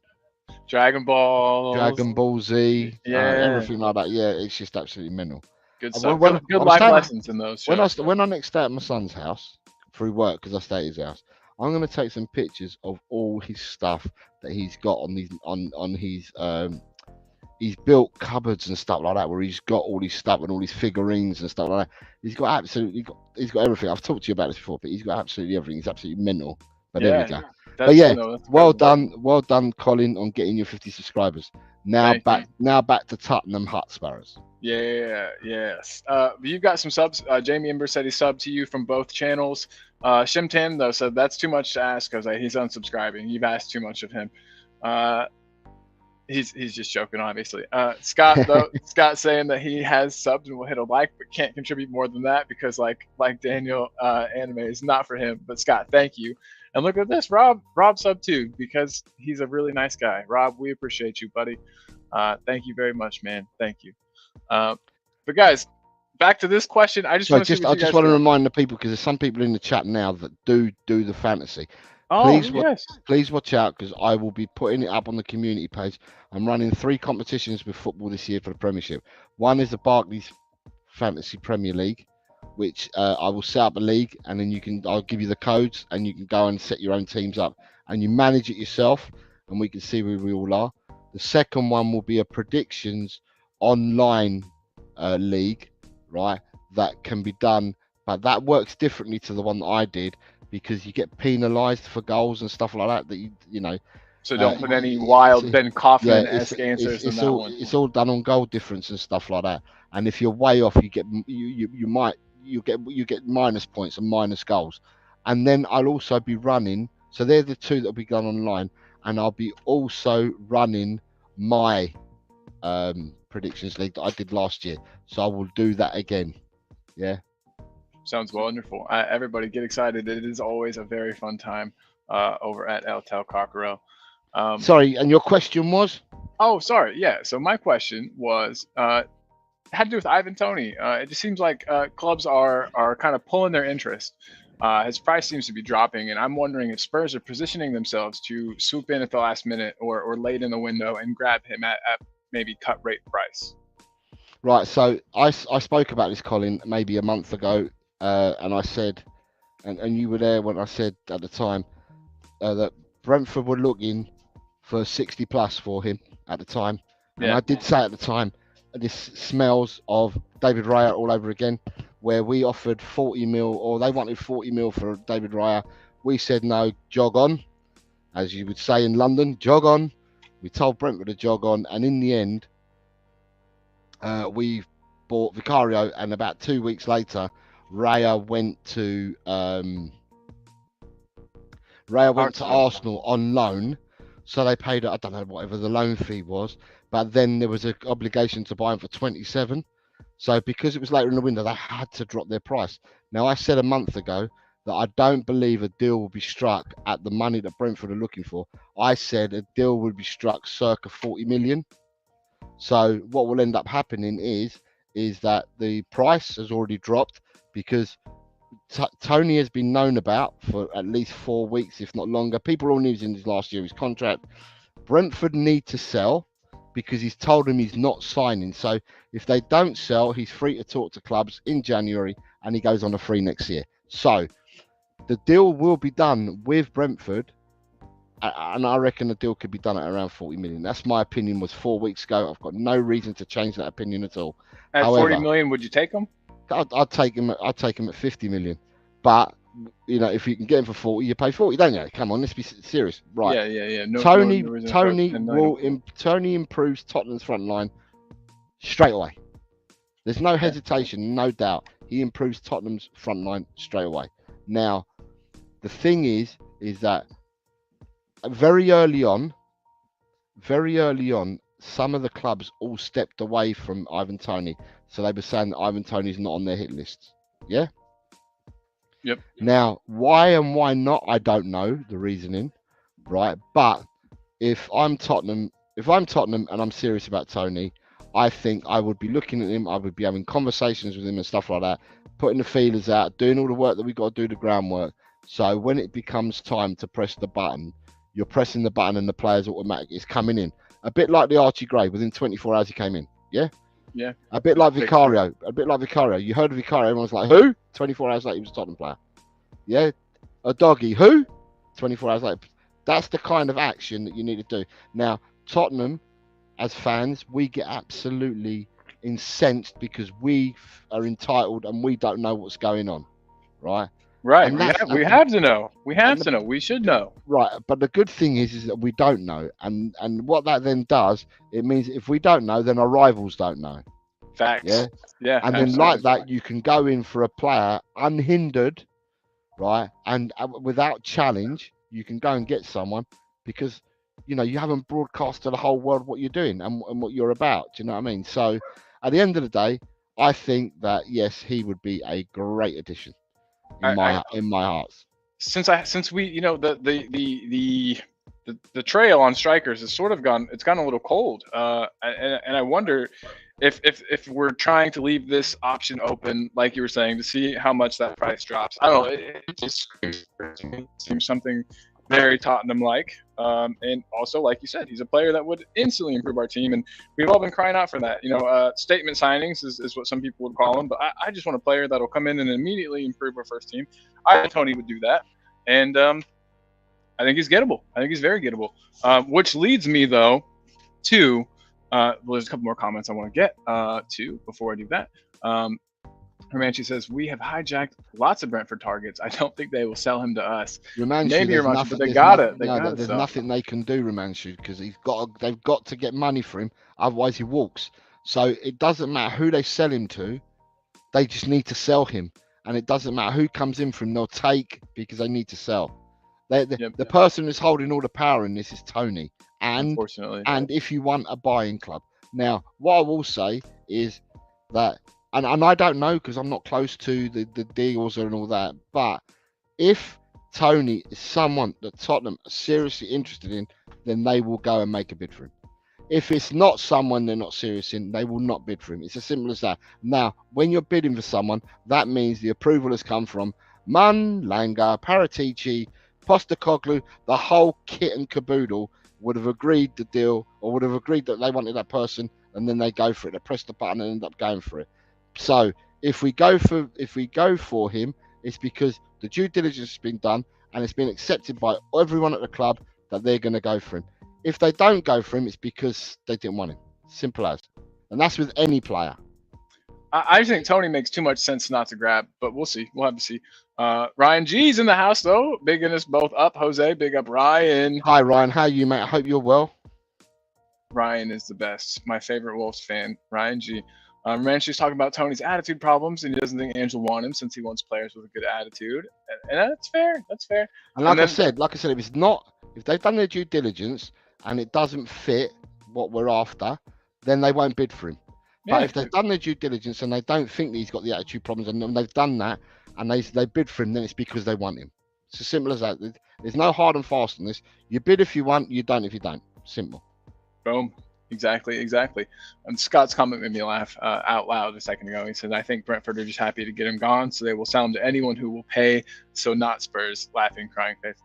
Speaker 1: Dragon Ball
Speaker 2: Z, everything like that. Yeah, it's just absolutely mental.
Speaker 1: Good stuff. Good life lessons in those shows.
Speaker 2: When I next stay at my son's house through work, because I stay at his house, I'm going to take some pictures of all his stuff that he's got on his he's built cupboards and stuff like that, where he's got all his stuff and all his figurines and stuff like that. He's got everything. I've talked to you about this before, but he's got absolutely everything. He's absolutely mental. But there we go. But yeah, well done, Colin, on getting your 50 subscribers. Now back to Tottenham Hotspurs.
Speaker 1: Yeah, yes. You've got some subs. Jamie Ember said he subbed to you from both channels. Shimtam though said that's too much to ask because he's unsubscribing. You've asked too much of him. He's just joking, obviously. Scott though, Scott saying that he has subs and will hit a like, but can't contribute more than that because like Daniel, anime is not for him. But Scott, thank you. And look at this, Rob sub too because he's a really nice guy. Rob, we appreciate you, buddy. Thank you very much, man. Thank you. But guys, back to this question. I just want to
Speaker 2: I just want to remind the people because there's some people in the chat now that do the fantasy.
Speaker 1: Oh,
Speaker 2: Please watch out because I will be putting it up on the community page. I'm running 3 competitions with football this year for the Premiership. One is the Barclays Fantasy Premier League, which I will set up a league, and then I'll give you the codes, and you can go and set your own teams up, and you manage it yourself, and we can see where we all are. The second one will be a predictions online league, right? That can be done, but that works differently to the one that I did. Because you get penalised for goals and stuff like that. That you know.
Speaker 1: So don't put any wild Ben Coughlin-esque answers in that one.
Speaker 2: It's all done on goal difference and stuff like that. And if you're way off, you get minus points and minus goals. And then I'll also be running. So they're the 2 that'll be done online. And I'll be also running my predictions league that I did last year. So I will do that again. Yeah.
Speaker 1: Sounds wonderful. Everybody get excited. It is always a very fun time over at El Tal Cockerel.
Speaker 2: Sorry, and your question was?
Speaker 1: Oh, sorry. Yeah. So my question was had to do with Ivan Toney. It just seems like clubs are kind of pulling their interest. His price seems to be dropping, and I'm wondering if Spurs are positioning themselves to swoop in at the last minute or late in the window and grab him at maybe cut rate price.
Speaker 2: Right. So I spoke about this, Colin, maybe a month ago. And I said, and you were there when I said at the time that Brentford were looking for 60 plus for him at the time. And I did say at the time, this smells of David Raya all over again, where we offered 40 mil, or they wanted 40 mil for David Raya. We said no, jog on, as you would say in London, jog on. We told Brentford to jog on, and in the end, we bought Vicario, and about 2 weeks later, Raya went to Arsenal on loan, so they paid, I don't know, whatever the loan fee was, but then there was an obligation to buy him for 27. So because it was later in the window, they had to drop their price. Now, I said a month ago that I don't believe a deal will be struck at the money that Brentford are looking for. I said a deal would be struck circa 40 million. So what will end up happening is that the price has already dropped, because Toney has been known about for at least 4 weeks, if not longer. People all knew in his last year his contract. Brentford need to sell because he's told them he's not signing. So if they don't sell, he's free to talk to clubs in January, and he goes on a free next year. So the deal will be done with Brentford, and I reckon the deal could be done at around 40 million. That's my opinion, was 4 weeks ago. I've got no reason to change that opinion at all.
Speaker 1: At 40 million, would you take him?
Speaker 2: I'd take him at 50 million, but you know, if you can get him for 40, you pay 40, don't you? Come on, let's be serious, right?
Speaker 1: Yeah.
Speaker 2: Tony improves Tottenham's front line straight away. There's no hesitation, no doubt. He improves Tottenham's front line straight away. Now, the thing is that very early on, some of the clubs all stepped away from Ivan Toney. So they were saying that Ivan Toney's not on their hit lists. Yeah?
Speaker 1: Yep.
Speaker 2: Now, why and why not, I don't know the reasoning, right? But if I'm Tottenham and I'm serious about Toney, I think I would be looking at him, I would be having conversations with him and stuff like that, putting the feelers out, doing all the work that we've got to do, the groundwork. So when it becomes time to press the button, you're pressing the button and the player's automatic is coming in. A bit like the Archie Gray, within 24 hours he came in. Yeah?
Speaker 1: Yeah.
Speaker 2: A bit like Vicario. You heard of Vicario, everyone's like, who? 24 hours later, he was a Tottenham player. Yeah? A doggy, who? 24 hours later. That's the kind of action that you need to do. Now, Tottenham, as fans, we get absolutely incensed because we are entitled and we don't know what's going on. Right?
Speaker 1: Right. We have to know. We have to know. We should know.
Speaker 2: Right. But the good thing is that we don't know. And what that then does, it means if we don't know, then our rivals don't know.
Speaker 1: Facts.
Speaker 2: Yeah.
Speaker 1: Yeah.
Speaker 2: And then like that, you can go in for a player unhindered, right? And without challenge, you can go and get someone because you haven't broadcast to the whole world what you're doing and what you're about. Do you know what I mean? So at the end of the day, I think that yes, he would be a great addition in my heart.
Speaker 1: Since we the trail on strikers is sort of gone a little cold, and I wonder if we're trying to leave this option open, like you were saying, to see how much that price drops. I don't know. It just seems something very Tottenham-like, and also, like you said, he's a player that would instantly improve our team, and we've all been crying out for that. Statement signings is what some people would call them, but I just want a player that'll come in and immediately improve our first team. I think Tony would do that, and I think he's gettable. I think he's very gettable, which leads me though to there's a couple more comments I want to get to before I do that. Hermanchi says, we have hijacked lots of Brentford targets. I don't think they will sell him to us. Maybe Romanchi, but they got it.
Speaker 2: There's nothing they can do, Romanchi, because they've got to get money for him. Otherwise, he walks. So it doesn't matter who they sell him to. They just need to sell him. And it doesn't matter who comes in for him. They'll take because they need to sell. The person who's holding all the power in this is Tony. And if you want a buying club. Now, what I will say is that, and I don't know because I'm not close to the deals and all that, but if Tony is someone that Tottenham are seriously interested in, then they will go and make a bid for him. If it's not someone they're not serious in, they will not bid for him. It's as simple as that. Now, when you're bidding for someone, that means the approval has come from Munn, Langer, Paratici, Postecoglou, the whole kit and caboodle would have agreed the deal or would have agreed that they wanted that person, and then they go for it. They press the button and end up going for it. So if we go for him, it's because the due diligence has been done and it's been accepted by everyone at the club that they're going to go for him. If they don't go for him, it's because they didn't want him. Simple as. And that's with any player.
Speaker 1: I think Tony makes too much sense not to grab, but we'll see. We'll have to see. Ryan G's in the house, though. Bigging us both up. Jose, big up Ryan.
Speaker 2: Hi, Ryan. How are you, mate? I hope you're well.
Speaker 1: Ryan is the best. My favorite Wolves fan, Ryan G. Ranchi's talking about Tony's attitude problems, and he doesn't think Angel want him since he wants players with a good attitude. And that's fair. That's fair.
Speaker 2: And like I said, if they've done their due diligence and it doesn't fit what we're after, then they won't bid for him. But if they've done their due diligence and they don't think that he's got the attitude problems and they've done that and they bid for him, then it's because they want him. It's as simple as that. There's no hard and fast on this. You bid if you want, you don't if you don't. Simple.
Speaker 1: Boom. Exactly. And Scott's comment made me laugh out loud a second ago. He said, I think Brentford are just happy to get him gone, so they will sell him to anyone who will pay, so not Spurs. Laughing, crying face.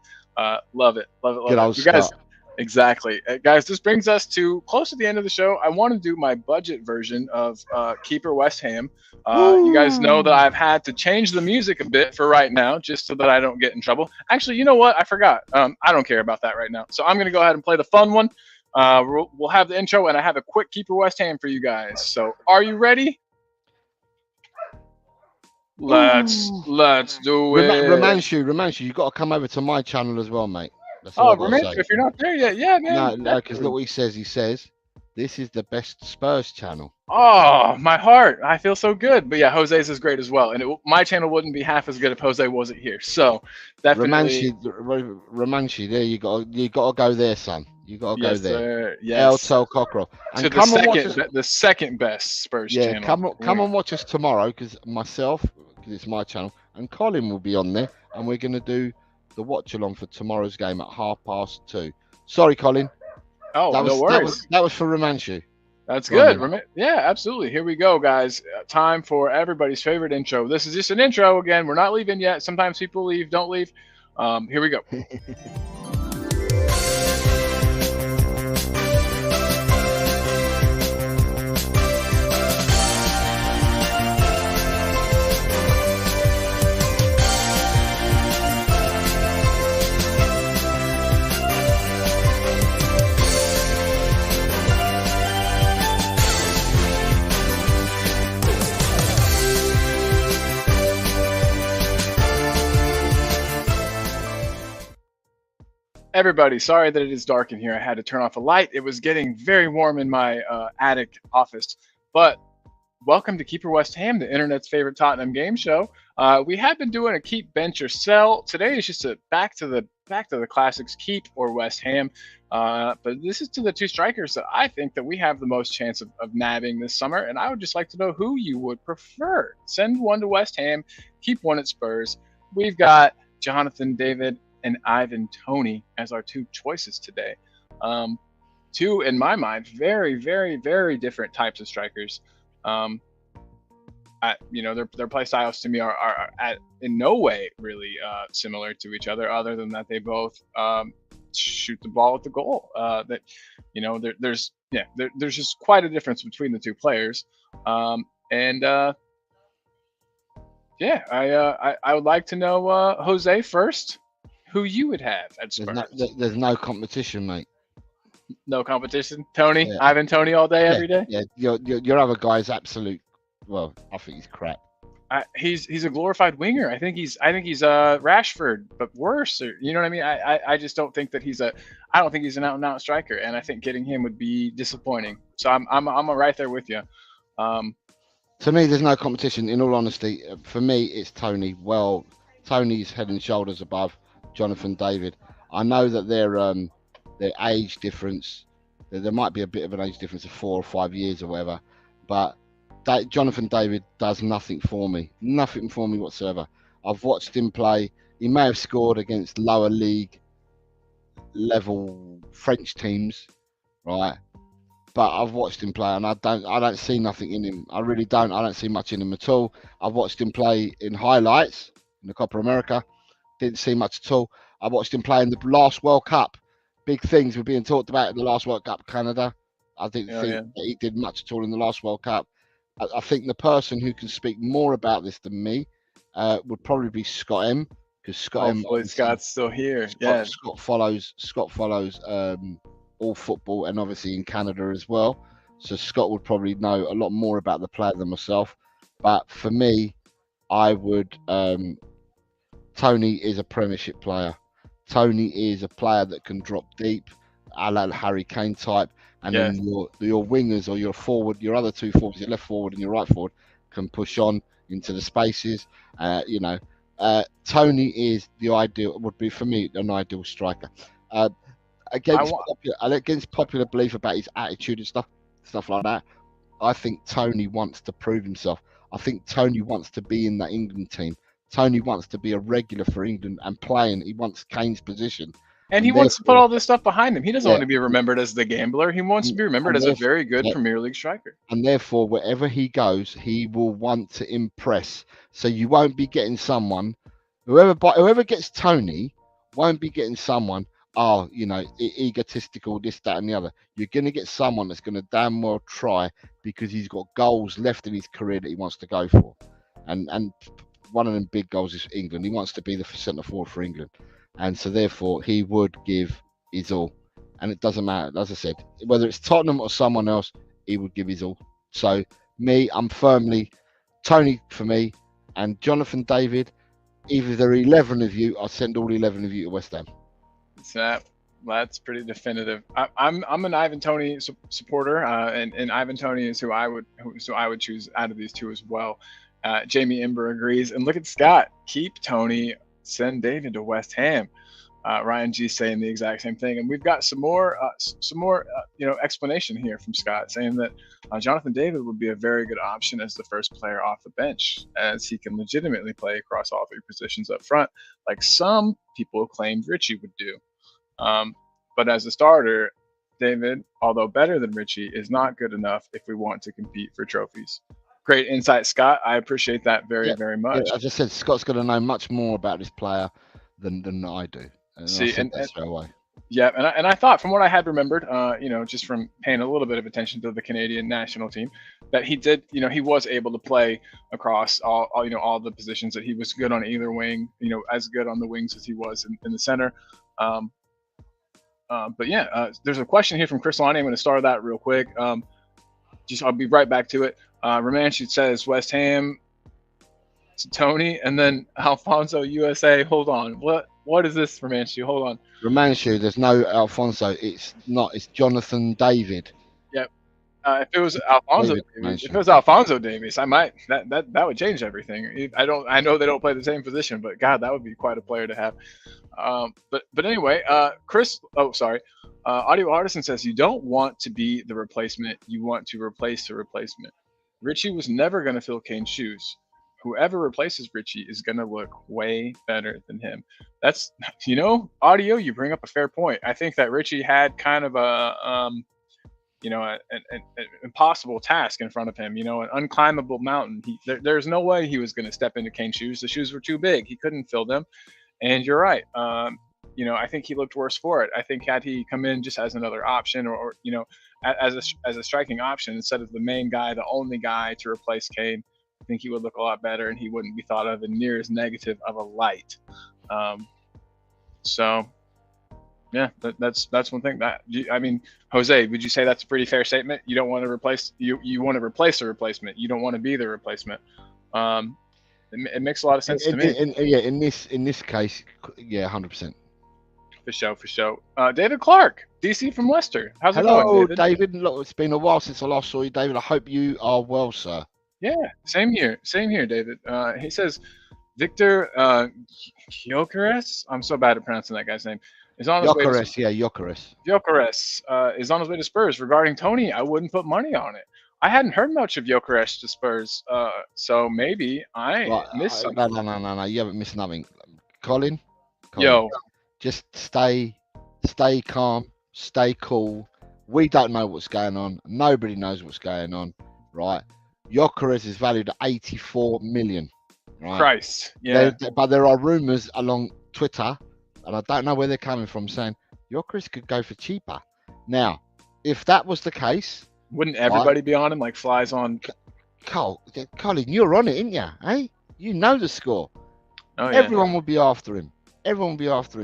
Speaker 1: Love it. You guys, exactly. Guys, this brings us to close to the end of the show. I want to do my budget version of Keeper West Ham. You guys know that I've had to change the music a bit for right now, just so that I don't get in trouble. Actually, you know what? I forgot. I don't care about that right now. So I'm going to go ahead and play the fun one. We'll have the intro, and I have a quick Keeper West Ham for you guys. So are you ready? Let's do it.
Speaker 2: Romanchi, you got to come over to my channel as well, mate.
Speaker 1: Romanchi, if you're not there yet, yeah, man.
Speaker 2: No, because look what he says. He says, this is the best Spurs channel.
Speaker 1: Oh, my heart. I feel so good. But yeah, Jose's is great as well. And my channel wouldn't be half as good if Jose wasn't here. So definitely.
Speaker 2: Romanchi, there you got to go there, son. You got to go there.
Speaker 1: Sir. Yes.
Speaker 2: El Cockerel.
Speaker 1: And come the second best Spurs channel.
Speaker 2: Come and watch us tomorrow because it's my channel, and Colin will be on there, and we're going to do the watch along for tomorrow's game at 2:30. Sorry, Colin.
Speaker 1: Oh, no worries.
Speaker 2: That was for Romanchi.
Speaker 1: That's good. Yeah, absolutely. Here we go, guys. Time for everybody's favorite intro. This is just an intro. Again, we're not leaving yet. Sometimes people leave, don't leave. Here we go. Everybody, sorry that it is dark in here. I had to turn off a light. It was getting very warm in my attic office. But welcome to Keeper West Ham, the internet's favorite Tottenham game show. We have been doing a keep, bench, or sell. Today is just a back to the back to the classics, keep or West Ham. But this is to the two strikers that I think that we have the most chance of nabbing this summer, and I would just like to know who you would prefer. Send one to West Ham, keep one at Spurs. We've got Jonathan David and Ivan Toney as our two choices today. Two, in my mind, very, very, very different types of strikers. Their play styles to me are in no way really similar to each other than that they both shoot the ball at the goal. There's just quite a difference between the two players. I would like to know, Jose, first, who you would have at Spurs.
Speaker 2: There's no competition, mate.
Speaker 1: No competition. Toney, yeah. Ivan Toney all day, every day.
Speaker 2: Yeah, your other guy's absolute. Well, I think he's crap.
Speaker 1: He's a glorified winger. I think he's Rashford, but worse. Or, you know what I mean? I just don't think that I don't think he's an out and out striker, and I think getting him would be disappointing. So I'm right there with you.
Speaker 2: To me, there's no competition. In all honesty, for me, it's Toney. Well, Toney's head and shoulders above Jonathan David. I know that their age difference, there might be a bit of an age difference of 4 or 5 years or whatever, but Jonathan David does nothing for me whatsoever. I've watched him play. He may have scored against lower league level French teams, right? But I've watched him play, and I don't see nothing in him. I really don't. I don't see much in him at all. I've watched him play in highlights in the Copa America. Didn't see much at all. I watched him play in the last World Cup. Big things were being talked about in the last World Cup, Canada. I didn't think that he did much at all in the last World Cup. I think the person who can speak more about this than me would probably be Scott M, because
Speaker 1: Scott's still here.
Speaker 2: Scott follows all football, and obviously in Canada as well. So Scott would probably know a lot more about the player than myself. But for me, I would. Toney is a Premiership player. Toney is a player that can drop deep, a la Harry Kane type. And then your wingers or your forward, your other two forwards, your left forward and your right forward, can push on into the spaces. Toney is would be for me an ideal striker. Against popular belief about his attitude and stuff like that, I think Toney wants to prove himself. I think Toney wants to be in that England team. Toney wants to be a regular for England and playing. He wants Kane's position.
Speaker 1: And he wants to put all this stuff behind him. He doesn't want to be remembered as the gambler. He wants to be remembered as a very good Premier League striker.
Speaker 2: And therefore, wherever he goes, he will want to impress. So you won't be getting someone, whoever gets Toney, won't be getting someone, egotistical, this, that, and the other. You're going to get someone that's going to damn well try, because he's got goals left in his career that he wants to go for. And one of them big goals is England. He wants to be the centre forward for England. And so therefore he would give his all. And it doesn't matter, as I said, whether it's Tottenham or someone else, he would give his all. So I'm firmly Toney for me, and Jonathan David. Either there are 11 of you, I'll send all 11 of you to West Ham.
Speaker 1: That's pretty definitive. I'm an Ivan Toney supporter, and Ivan Toney is who I would choose out of these two as well. Jamie Imber agrees, and look at Scott. Keep Toney. Send David to West Ham. Ryan G saying the exact same thing, and we've got some more explanation here from Scott, saying that Jonathan David would be a very good option as the first player off the bench, as he can legitimately play across all three positions up front, like some people claimed Richie would do. But as a starter, David, although better than Richie, is not good enough if we want to compete for trophies. Great insight, Scott. I appreciate that very much.
Speaker 2: As I said, Scott's going to know much more about this player than I do. And
Speaker 1: I thought, from what I had remembered, just from paying a little bit of attention to the Canadian national team, that he did, he was able to play across all the positions, that he was good on either wing, as good on the wings as he was in the center. There's a question here from Chris Lonnie. I'm going to start that real quick. I'll be right back to it. Romanchi says West Ham to Toney, and then Alfonso USA. Hold on. What is this, Romanchi? Hold on.
Speaker 2: Romanchi, there's no Alfonso. It's Jonathan David.
Speaker 1: Yep. If it was Alfonso Davies, I might that would change everything. I know they don't play the same position, but God, that would be quite a player to have. But anyway, Chris. Oh, sorry. Audio Artisan says you don't want to be the replacement. You want to replace the replacement. Richie was never going to fill Kane's shoes. Whoever replaces Richie is going to look way better than him. That's Audio. You bring up a fair point. I think that Richie had kind of an impossible task in front of him. An unclimbable mountain. There's no way he was going to step into Kane's shoes. The shoes were too big. He couldn't fill them. And you're right. I think he looked worse for it. I think had he come in just as another option, or as a striking option instead of the main guy, the only guy to replace Kane, I think he would look a lot better, and he wouldn't be thought of in near as negative of a light. So, yeah, that's one thing. Jose, would you say that's a pretty fair statement? You don't want to replace you want to replace a replacement. You don't want to be the replacement. It makes a lot of sense to me.
Speaker 2: In this case, yeah, 100%.
Speaker 1: For sure. David Clark, DC from Leicester. How's it going,
Speaker 2: David? Look, it's been a while since I last saw you, David. I hope you are well, sir.
Speaker 1: Yeah, same here, David. He says Victor Gyökeres. I'm so bad at pronouncing that guy's name. Is on his way to
Speaker 2: Gyökeres.
Speaker 1: Gyökeres is on his way to Spurs. Regarding Tony, I wouldn't put money on it. I hadn't heard much of Gyökeres to Spurs, so maybe I missed something.
Speaker 2: No, you haven't missed nothing. Colin,
Speaker 1: yo,
Speaker 2: just stay calm, stay cool. We don't know what's going on. Nobody knows what's going on, right? Gyökeres is valued at 84 million. Right?
Speaker 1: Christ, yeah.
Speaker 2: But there are rumours along Twitter, and I don't know where they're coming from, saying Gyökeres could go for cheaper. Now, if that was the case,
Speaker 1: wouldn't everybody be on him like flies on?
Speaker 2: Colin, you're on it, ain't you? Hey, you know the score.
Speaker 1: Oh, yeah.
Speaker 2: Everyone will be after him.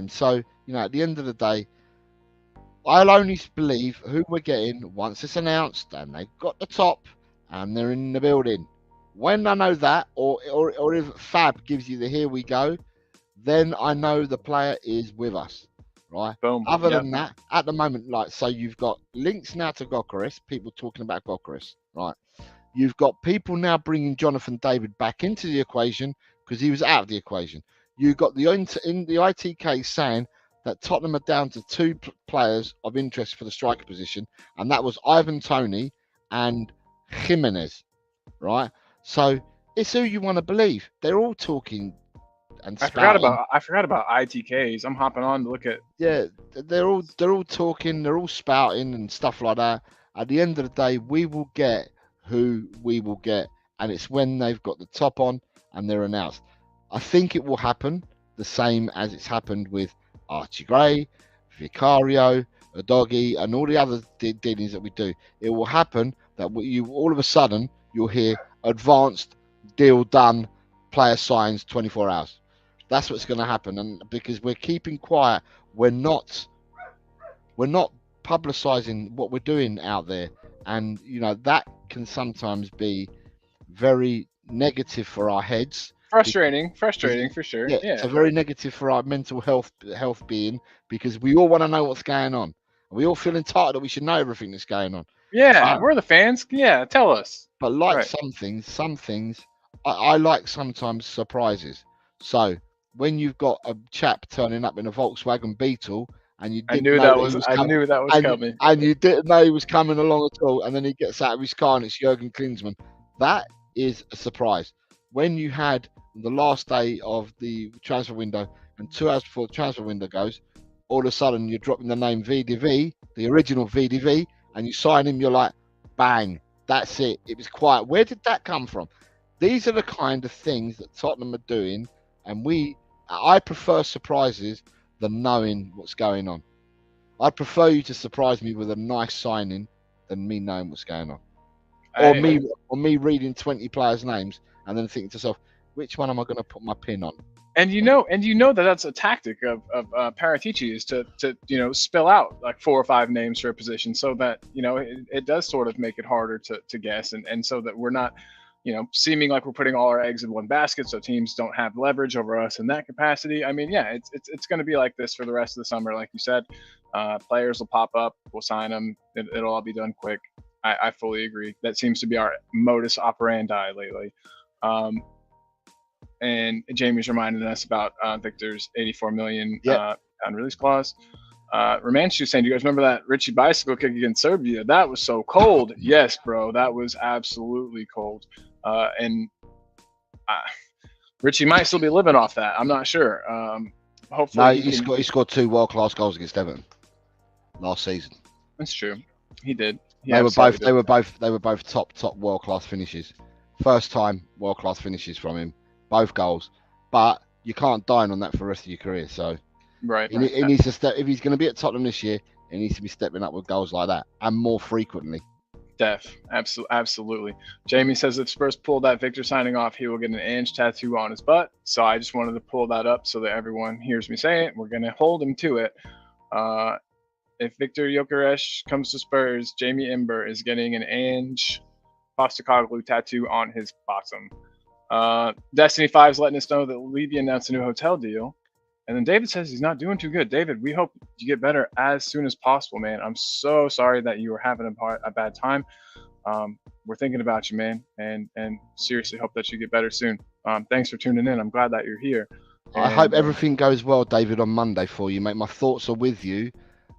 Speaker 2: So, at the end of the day, I'll only believe who we're getting once it's announced and they've got the top and they're in the building. When I know that, or if Fab gives you the here we go, then I know the player is with us, right?
Speaker 1: Boom.
Speaker 2: Other than that, at the moment, so you've got links now to Gyökeres, people talking about Gyökeres, right? You've got people now bringing Jonathan David back into the equation because he was out of the equation. You've got the ITK saying that Tottenham are down to two players of interest for the striker position, and that was Ivan Toney and Jimenez, right? So it's who you want to believe. They're all talking and spouting.
Speaker 1: I forgot about ITKs. I'm hopping on to look at.
Speaker 2: Yeah, they're all talking. They're all spouting and stuff like that. At the end of the day, we will get who we will get, and it's when they've got the top on and they're announced. I think it will happen the same as it's happened with Archie Gray, Vicario, Udogie, and all the other dealings that we do. It will happen that all of a sudden you'll hear advanced deal done, player signs 24 hours. That's what's going to happen, and because we're keeping quiet, we're not publicizing what we're doing out there, and that can sometimes be very negative for our heads.
Speaker 1: Frustrating for sure. Yeah,
Speaker 2: it's a very negative for our mental health being, because we all want to know what's going on. We all feel entitled that we should know everything that's going on.
Speaker 1: Yeah, we're the fans. Yeah, tell us.
Speaker 2: But some things, I like sometimes surprises. So when you've got a chap turning up in a Volkswagen Beetle, and you didn't know
Speaker 1: I knew that was coming,
Speaker 2: and you didn't know he was coming along at all, and then he gets out of his car and it's Jurgen Klinsmann, that is a surprise. When you had the last day of the transfer window and 2 hours before the transfer window goes, all of a sudden you're dropping the name VDV, the original VDV, and you sign him, you're like, bang, that's it. It was quiet. Where did that come from? These are the kind of things that Tottenham are doing, and I prefer surprises than knowing what's going on. I prefer you to surprise me with a nice signing than me knowing what's going on. Or me reading 20 players' names and then thinking to myself, which one am I going to put my pin on?
Speaker 1: And you know that's a tactic of Paratici, is to spill out like 4 or 5 names for a position, so that it does sort of make it harder to guess, and so that we're not seeming like we're putting all our eggs in one basket, so teams don't have leverage over us in that capacity. I mean, yeah, it's going to be like this for the rest of the summer, like you said. Players will pop up, we'll sign them, it'll all be done quick. I fully agree. That seems to be our modus operandi lately. and Jamie's reminding us about Victor's 84 million
Speaker 2: Yep.
Speaker 1: pound release clause. Romanchu saying, do you guys remember that Richie bicycle kick against Serbia? That was so cold. Yes, bro, that was absolutely cold. And Richie might still be living off that. I'm not sure. Hopefully,
Speaker 2: No, he scored 2 world-class goals against Everton last season.
Speaker 1: That's true. He did.
Speaker 2: They were both top world-class finishes. First time world-class finishes from him, both goals. But you can't dine on that for the rest of your career. So
Speaker 1: right,
Speaker 2: he needs to step. If he's going to be at Tottenham this year, he needs to be stepping up with goals like that and more frequently.
Speaker 1: Absolutely. Jamie says if Spurs pull that Victor signing off, he will get an Ange tattoo on his butt. So I just wanted to pull that up so that everyone hears me say it. We're going to hold him to it. If Victor Gyökeres comes to Spurs, Jamie Ember is getting an Ange Postecoglou tattoo on his bottom. Destiny 5 is letting us know that Levy announced a new hotel deal. And then David says he's not doing too good. David, we hope you get better as soon as possible, man. I'm so sorry that you were having a bad time. We're thinking about you, man, and seriously hope that you get better soon. Thanks for tuning in. I'm glad that you're here.
Speaker 2: I hope everything goes well, David, on Monday for you, mate. My thoughts are with you,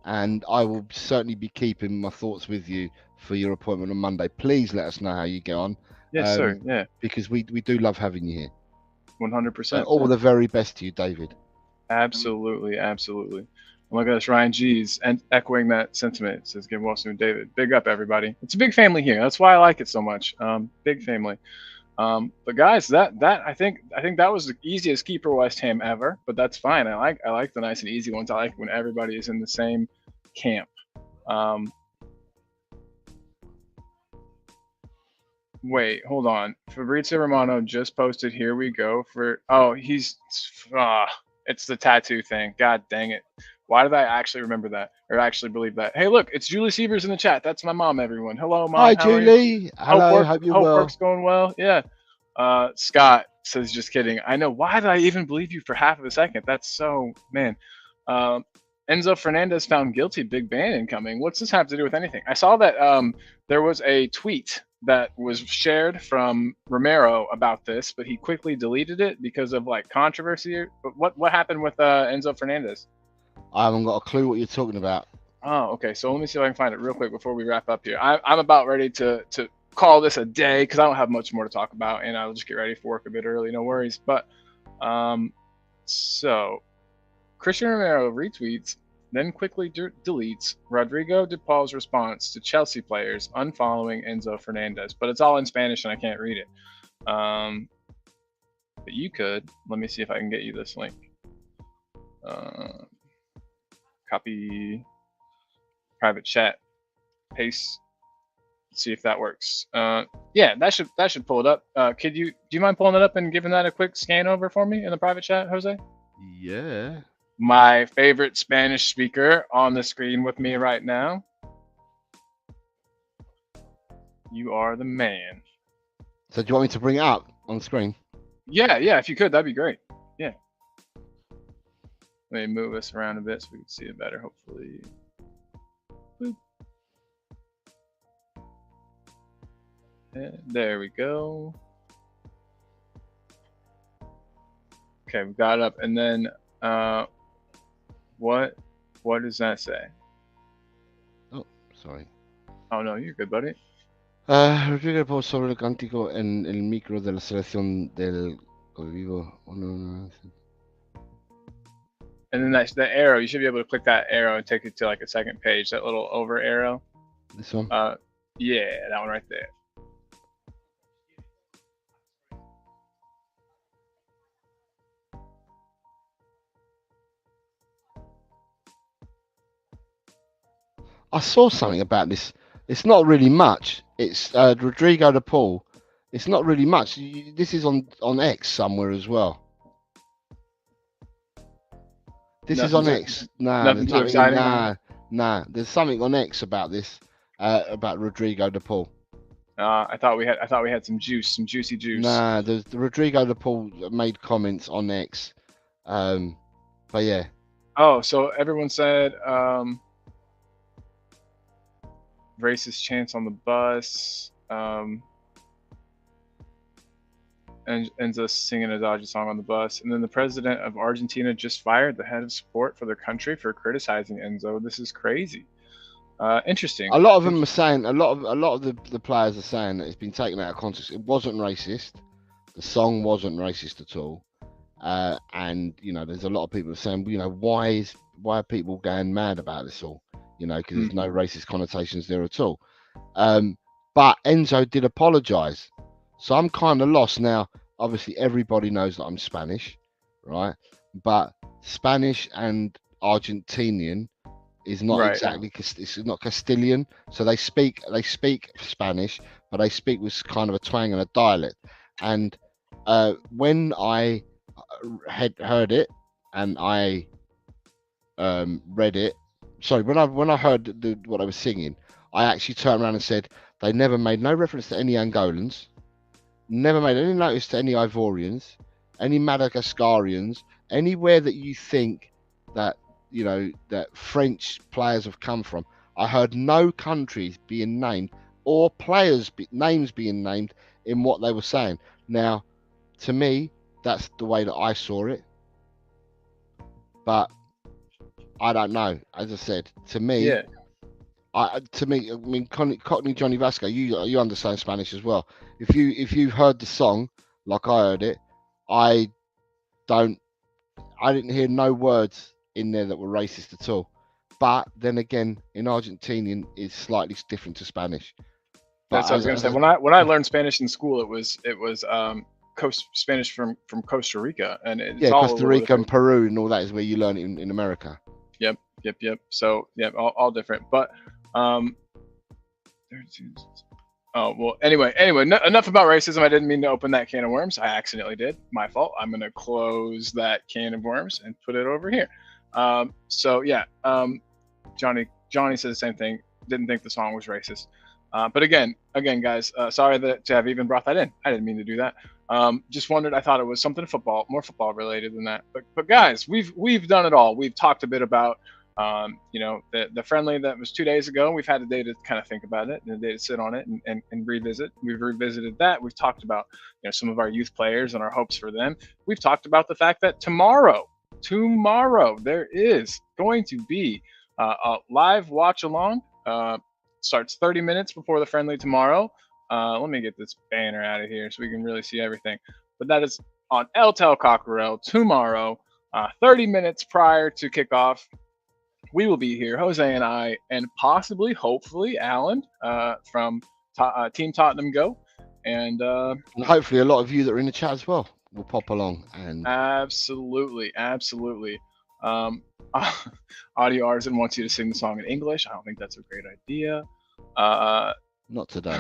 Speaker 2: and I will certainly be keeping my thoughts with you for your appointment on Monday. Please let us know how you get on.
Speaker 1: Yes, sir. Yeah.
Speaker 2: Because we do love having you here.
Speaker 1: 100%.
Speaker 2: All the very best to you, David.
Speaker 1: Absolutely. And look at us, Ryan G's, and echoing that sentiment. It says, "Get well soon, David." Big up, everybody. It's a big family here. That's why I like it so much. Big family. But guys, that I think that was the easiest keeper West Ham ever. But that's fine. I like the nice and easy ones. I like when everybody is in the same camp. Wait, hold on. Fabrizio Romano just posted. Here we go for. Oh, it's the tattoo thing. God dang it. Why did I actually remember that or actually believe that? Hey, look, it's Julie Sievers in the chat. That's my mom, everyone. Hello, Mom.
Speaker 2: Hi, Julie. Hello. Hope you're well.
Speaker 1: Work's going well. Yeah. Scott says, just kidding. I know. Why did I even believe you for half of a second? That's so, man. Enzo Fernandez found guilty. Big ban incoming. What's this have to do with anything? I saw that there was a tweet that was shared from Romero about this, but he quickly deleted it because of like controversy. But what happened with Enzo Fernandez?
Speaker 2: I haven't got a clue what you're talking about.
Speaker 1: Oh, okay. So let me see if I can find it real quick before we wrap up here. I'm about ready to call this a day because I don't have much more to talk about, and I'll just get ready for work a bit early. No worries. But so Christian Romero retweets, then quickly deletes Rodrigo de Paul's response to Chelsea players unfollowing Enzo Fernandez. But it's all in Spanish and I can't read it. But you could. Let me see if I can get you this link. Copy private chat. Paste. See if that works. Yeah, that should pull it up. Do you mind pulling it up and giving that a quick scan over for me in the private chat, Jose?
Speaker 2: Yeah.
Speaker 1: My favorite Spanish speaker on the screen with me right now. You are the man.
Speaker 2: So do you want me to bring it up on the screen?
Speaker 1: Yeah, if you could, that'd be great. Yeah. Let me move us around a bit so we can see it better, hopefully. Boop. And there we go. Okay, we got it up. And then what does that say?
Speaker 2: Oh, sorry.
Speaker 1: Oh no, you're good, buddy.
Speaker 2: Rodrigo Paul sobre el cántico en el micro de la selección del vivo.
Speaker 1: And then that's the arrow. You should be able to click that arrow and take it to like a second page. That little over arrow.
Speaker 2: This one.
Speaker 1: Yeah, that one right there.
Speaker 2: I saw something about this. It's not really much. It's Rodrigo de Paul. It's not really much. This is on X somewhere as well. This is on X. Nah, there's something on X about this. About Rodrigo de Paul.
Speaker 1: I thought we had some juicy juice.
Speaker 2: Nah, the Rodrigo de Paul made comments on X. But yeah.
Speaker 1: Oh, so everyone said racist chants on the bus. And Enzo singing a Dodgy song on the bus. And then the president of Argentina just fired the head of sport for their country for criticizing Enzo. This is crazy. Interesting.
Speaker 2: A lot of them are saying, a lot of the players are saying that it's been taken out of context. It wasn't racist. The song wasn't racist at all. And you know, there's a lot of people saying, you know, why are people going mad about this all? You know, because there's no racist connotations there at all. But Enzo did apologise, so I'm kind of lost now. Obviously, everybody knows that I'm Spanish, right? But Spanish and Argentinian is not exactly. It's not Castilian, so they speak Spanish, but they speak with kind of a twang and a dialect. And when I had heard it and I read it, sorry, when I heard what I was singing, I actually turned around and said they never made no reference to any Angolans, never made any notice to any Ivorians, any Madagascarians, anywhere that you think that, you know, that French players have come from. I heard no countries being named or players names being named in what they were saying. Now, to me, that's the way that I saw it, but I don't know. As I said, to me, I mean, Cockney Johnny Vasco, you understand Spanish as well. If you heard the song like I heard it, I didn't hear no words in there that were racist at all. But then again, in Argentinian, it's slightly different to Spanish.
Speaker 1: That's what I was going to say. When I learned Spanish in school, it was Spanish from Costa Rica, and it's all
Speaker 2: Costa Rica and Peru and all that is where you learn it in America.
Speaker 1: Yep. So all different. But anyway, enough about racism. I didn't mean to open that can of worms. I accidentally did. My fault. I'm gonna close that can of worms and put it over here. Johnny said the same thing. Didn't think the song was racist. But again, guys, sorry to have even brought that in. I didn't mean to do that. Just wondered. I thought it was something more football related than that. But guys, we've done it all. We've talked a bit about the friendly that was 2 days ago. We've had a day to kind of think about it and a day to sit on it and revisit. We've revisited that. We've talked about some of our youth players and our hopes for them. We've talked about the fact that tomorrow there is going to be a live watch along. Starts 30 minutes before the friendly tomorrow. Let me get this banner out of here so we can really see everything. But that is on El Tel Cockerel tomorrow, 30 minutes prior to kickoff. We will be here, Jose and I, and possibly, hopefully, Alan from Team Tottenham Go. And
Speaker 2: hopefully a lot of you that are in the chat as well will pop along. And
Speaker 1: Absolutely. Audio Artisan wants you to sing the song in English. I don't think that's a great idea.
Speaker 2: Not today.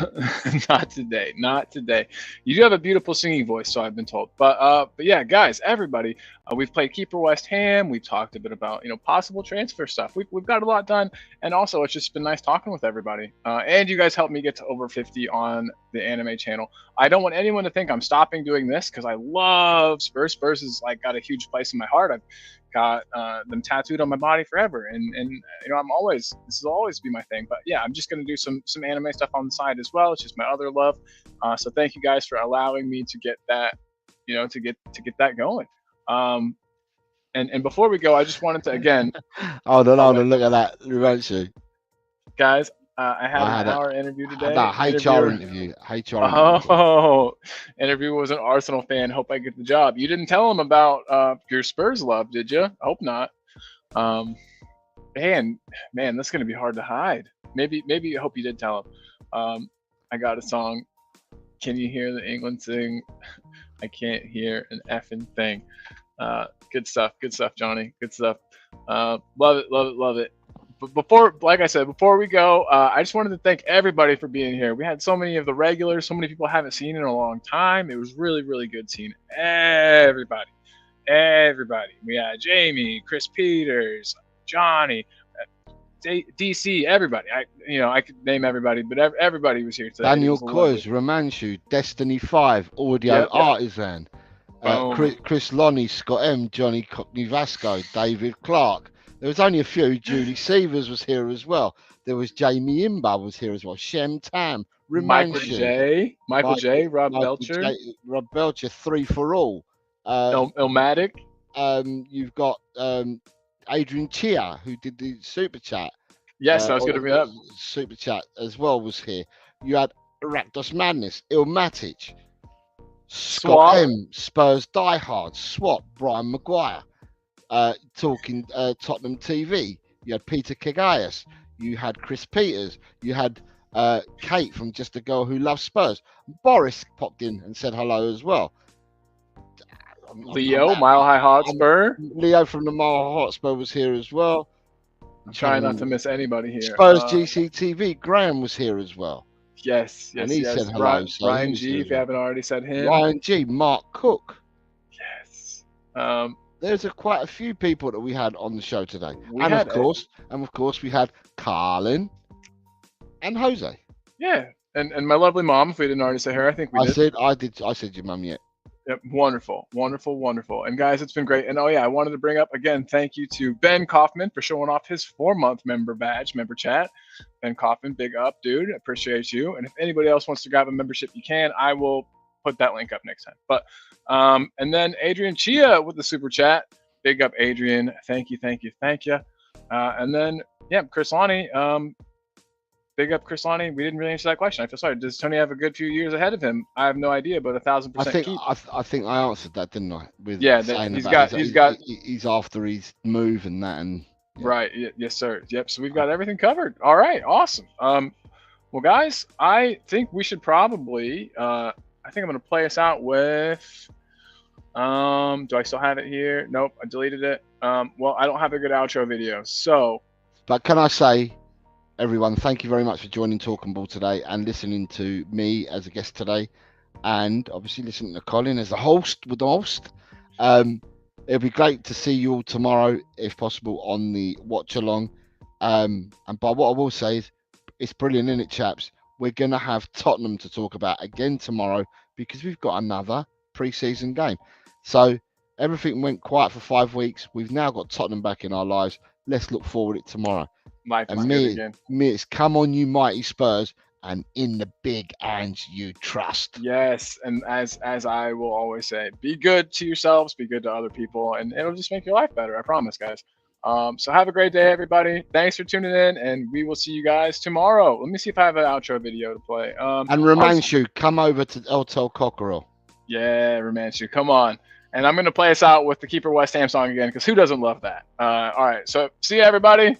Speaker 1: Not today. You do have a beautiful singing voice, so I've been told. But yeah, guys, everybody, we've played Keeper West Ham. We've talked a bit about possible transfer stuff. We've got a lot done, and also it's just been nice talking with everybody. And you guys helped me get to over 50 on the anime channel. I don't want anyone to think I'm stopping doing this because I love Spurs. Spurs is got a huge place in my heart. I've got them tattooed on my body forever, and this will always be my thing. But yeah, I'm just gonna do some anime stuff on the side as well. It's just my other love. So thank you guys for allowing me to get that to get that going. And before we go, I just wanted to again
Speaker 2: hold on, look at that, Rubensu.
Speaker 1: Guys, I had an hour interview today.
Speaker 2: HR interview.
Speaker 1: Interview was an Arsenal fan. Hope I get the job. You didn't tell him about your Spurs love, did you? I hope not. Man, that's gonna be hard to hide. Maybe I hope you did tell him. I got a song. Can you hear the England sing? I can't hear an effing thing. Good stuff, Johnny. Good stuff. Love it. But before we go, I just wanted to thank everybody for being here. We had so many of the regulars, so many people I haven't seen in a long time. It was really, really good seeing everybody. We had Jamie, Chris Peters, Johnny, DC, everybody. I could name everybody, but everybody was here today.
Speaker 2: Daniel Koz, Romanshu, Destiny 5, Audio Artisan, Chris Lonnie, Scott M, Johnny Cockney Vasco, David Clark, There was only a few. Julie Severs was here as well. There was Jamie Imba was here as well. Shem Tam,
Speaker 1: Michael
Speaker 2: Romanchu,
Speaker 1: J, Rob
Speaker 2: Michael
Speaker 1: Belcher,
Speaker 2: J, Rob Belcher, 3 for all.
Speaker 1: Ilmatic.
Speaker 2: You've got Adrian Chia, who did the super chat.
Speaker 1: Yes, I was going to bring up.
Speaker 2: Super chat as well was here. You had Rakdos Madness, Ilmatic, Scott M, Spurs Diehard, Swap, Brian Maguire, talking Tottenham TV. You had Peter Kagayas, you had Chris Peters, you had Kate from Just a Girl Who Loves Spurs. Boris popped in and said hello as well.
Speaker 1: Leo, Mile High Hotspur.
Speaker 2: Leo from the Mile High Hotspur was here as well.
Speaker 1: I'm trying not to miss anybody here.
Speaker 2: Spurs GCTV, Graham was here as well.
Speaker 1: Yes,
Speaker 2: and he said hello.
Speaker 1: Ryan G, if you haven't already said him.
Speaker 2: Ryan G, Mark Cook.
Speaker 1: Yes.
Speaker 2: There's quite a few people that we had on the show today, and of course we had Carlin and Jose.
Speaker 1: Yeah, and my lovely mom. If we didn't already say her, I think we did.
Speaker 2: I said your mum yet.
Speaker 1: Yep, wonderful. And guys, it's been great. And I wanted to bring up again, thank you to Ben Kaufman for showing off his 4-month member chat. Ben Kaufman, big up, dude. Appreciate you. And if anybody else wants to grab a membership, you can. I will put that link up next time. But and then Adrian Chia with the super chat. Big up, Adrian. Thank you. And then Chris Lonnie. Big up Chris Lonnie. We didn't really answer that question. I feel sorry. Does Tony have a good few years ahead of him? I have no idea, but 1,000%.
Speaker 2: I think I answered that, didn't I? With he's after his move and that and
Speaker 1: yeah. Right. Yes, sir. Yep. So we've got everything covered. All right. Awesome. Well, guys, I think we should probably. I think I'm going to play us out with. Do I still have it here? Nope. I deleted it. Well, I don't have a good outro video, so.
Speaker 2: But can I say? Everyone, thank you very much for joining Talking Ball today and listening to me as a guest today, and obviously listening to Colin as the host with the host. It'll be great to see you all tomorrow, if possible, on the watch along. And by what I will say is, it's brilliant, isn't it, chaps? We're going to have Tottenham to talk about again tomorrow because we've got another pre-season game. So everything went quiet for 5 weeks. We've now got Tottenham back in our lives. Let's look forward to it tomorrow. It's come on, you mighty Spurs, and in the big hands you trust.
Speaker 1: Yes, and as I will always say, be good to yourselves, be good to other people, and it'll just make your life better. I promise, guys. So have a great day, everybody. Thanks for tuning in, and we will see you guys tomorrow. Let me see if I have an outro video to play.
Speaker 2: And Romanchu, come over to Hotel Cockerel.
Speaker 1: Yeah, Romanchu, come on. And I'm going to play us out with the Keeper West Ham song again, because who doesn't love that? All right, so see you, everybody.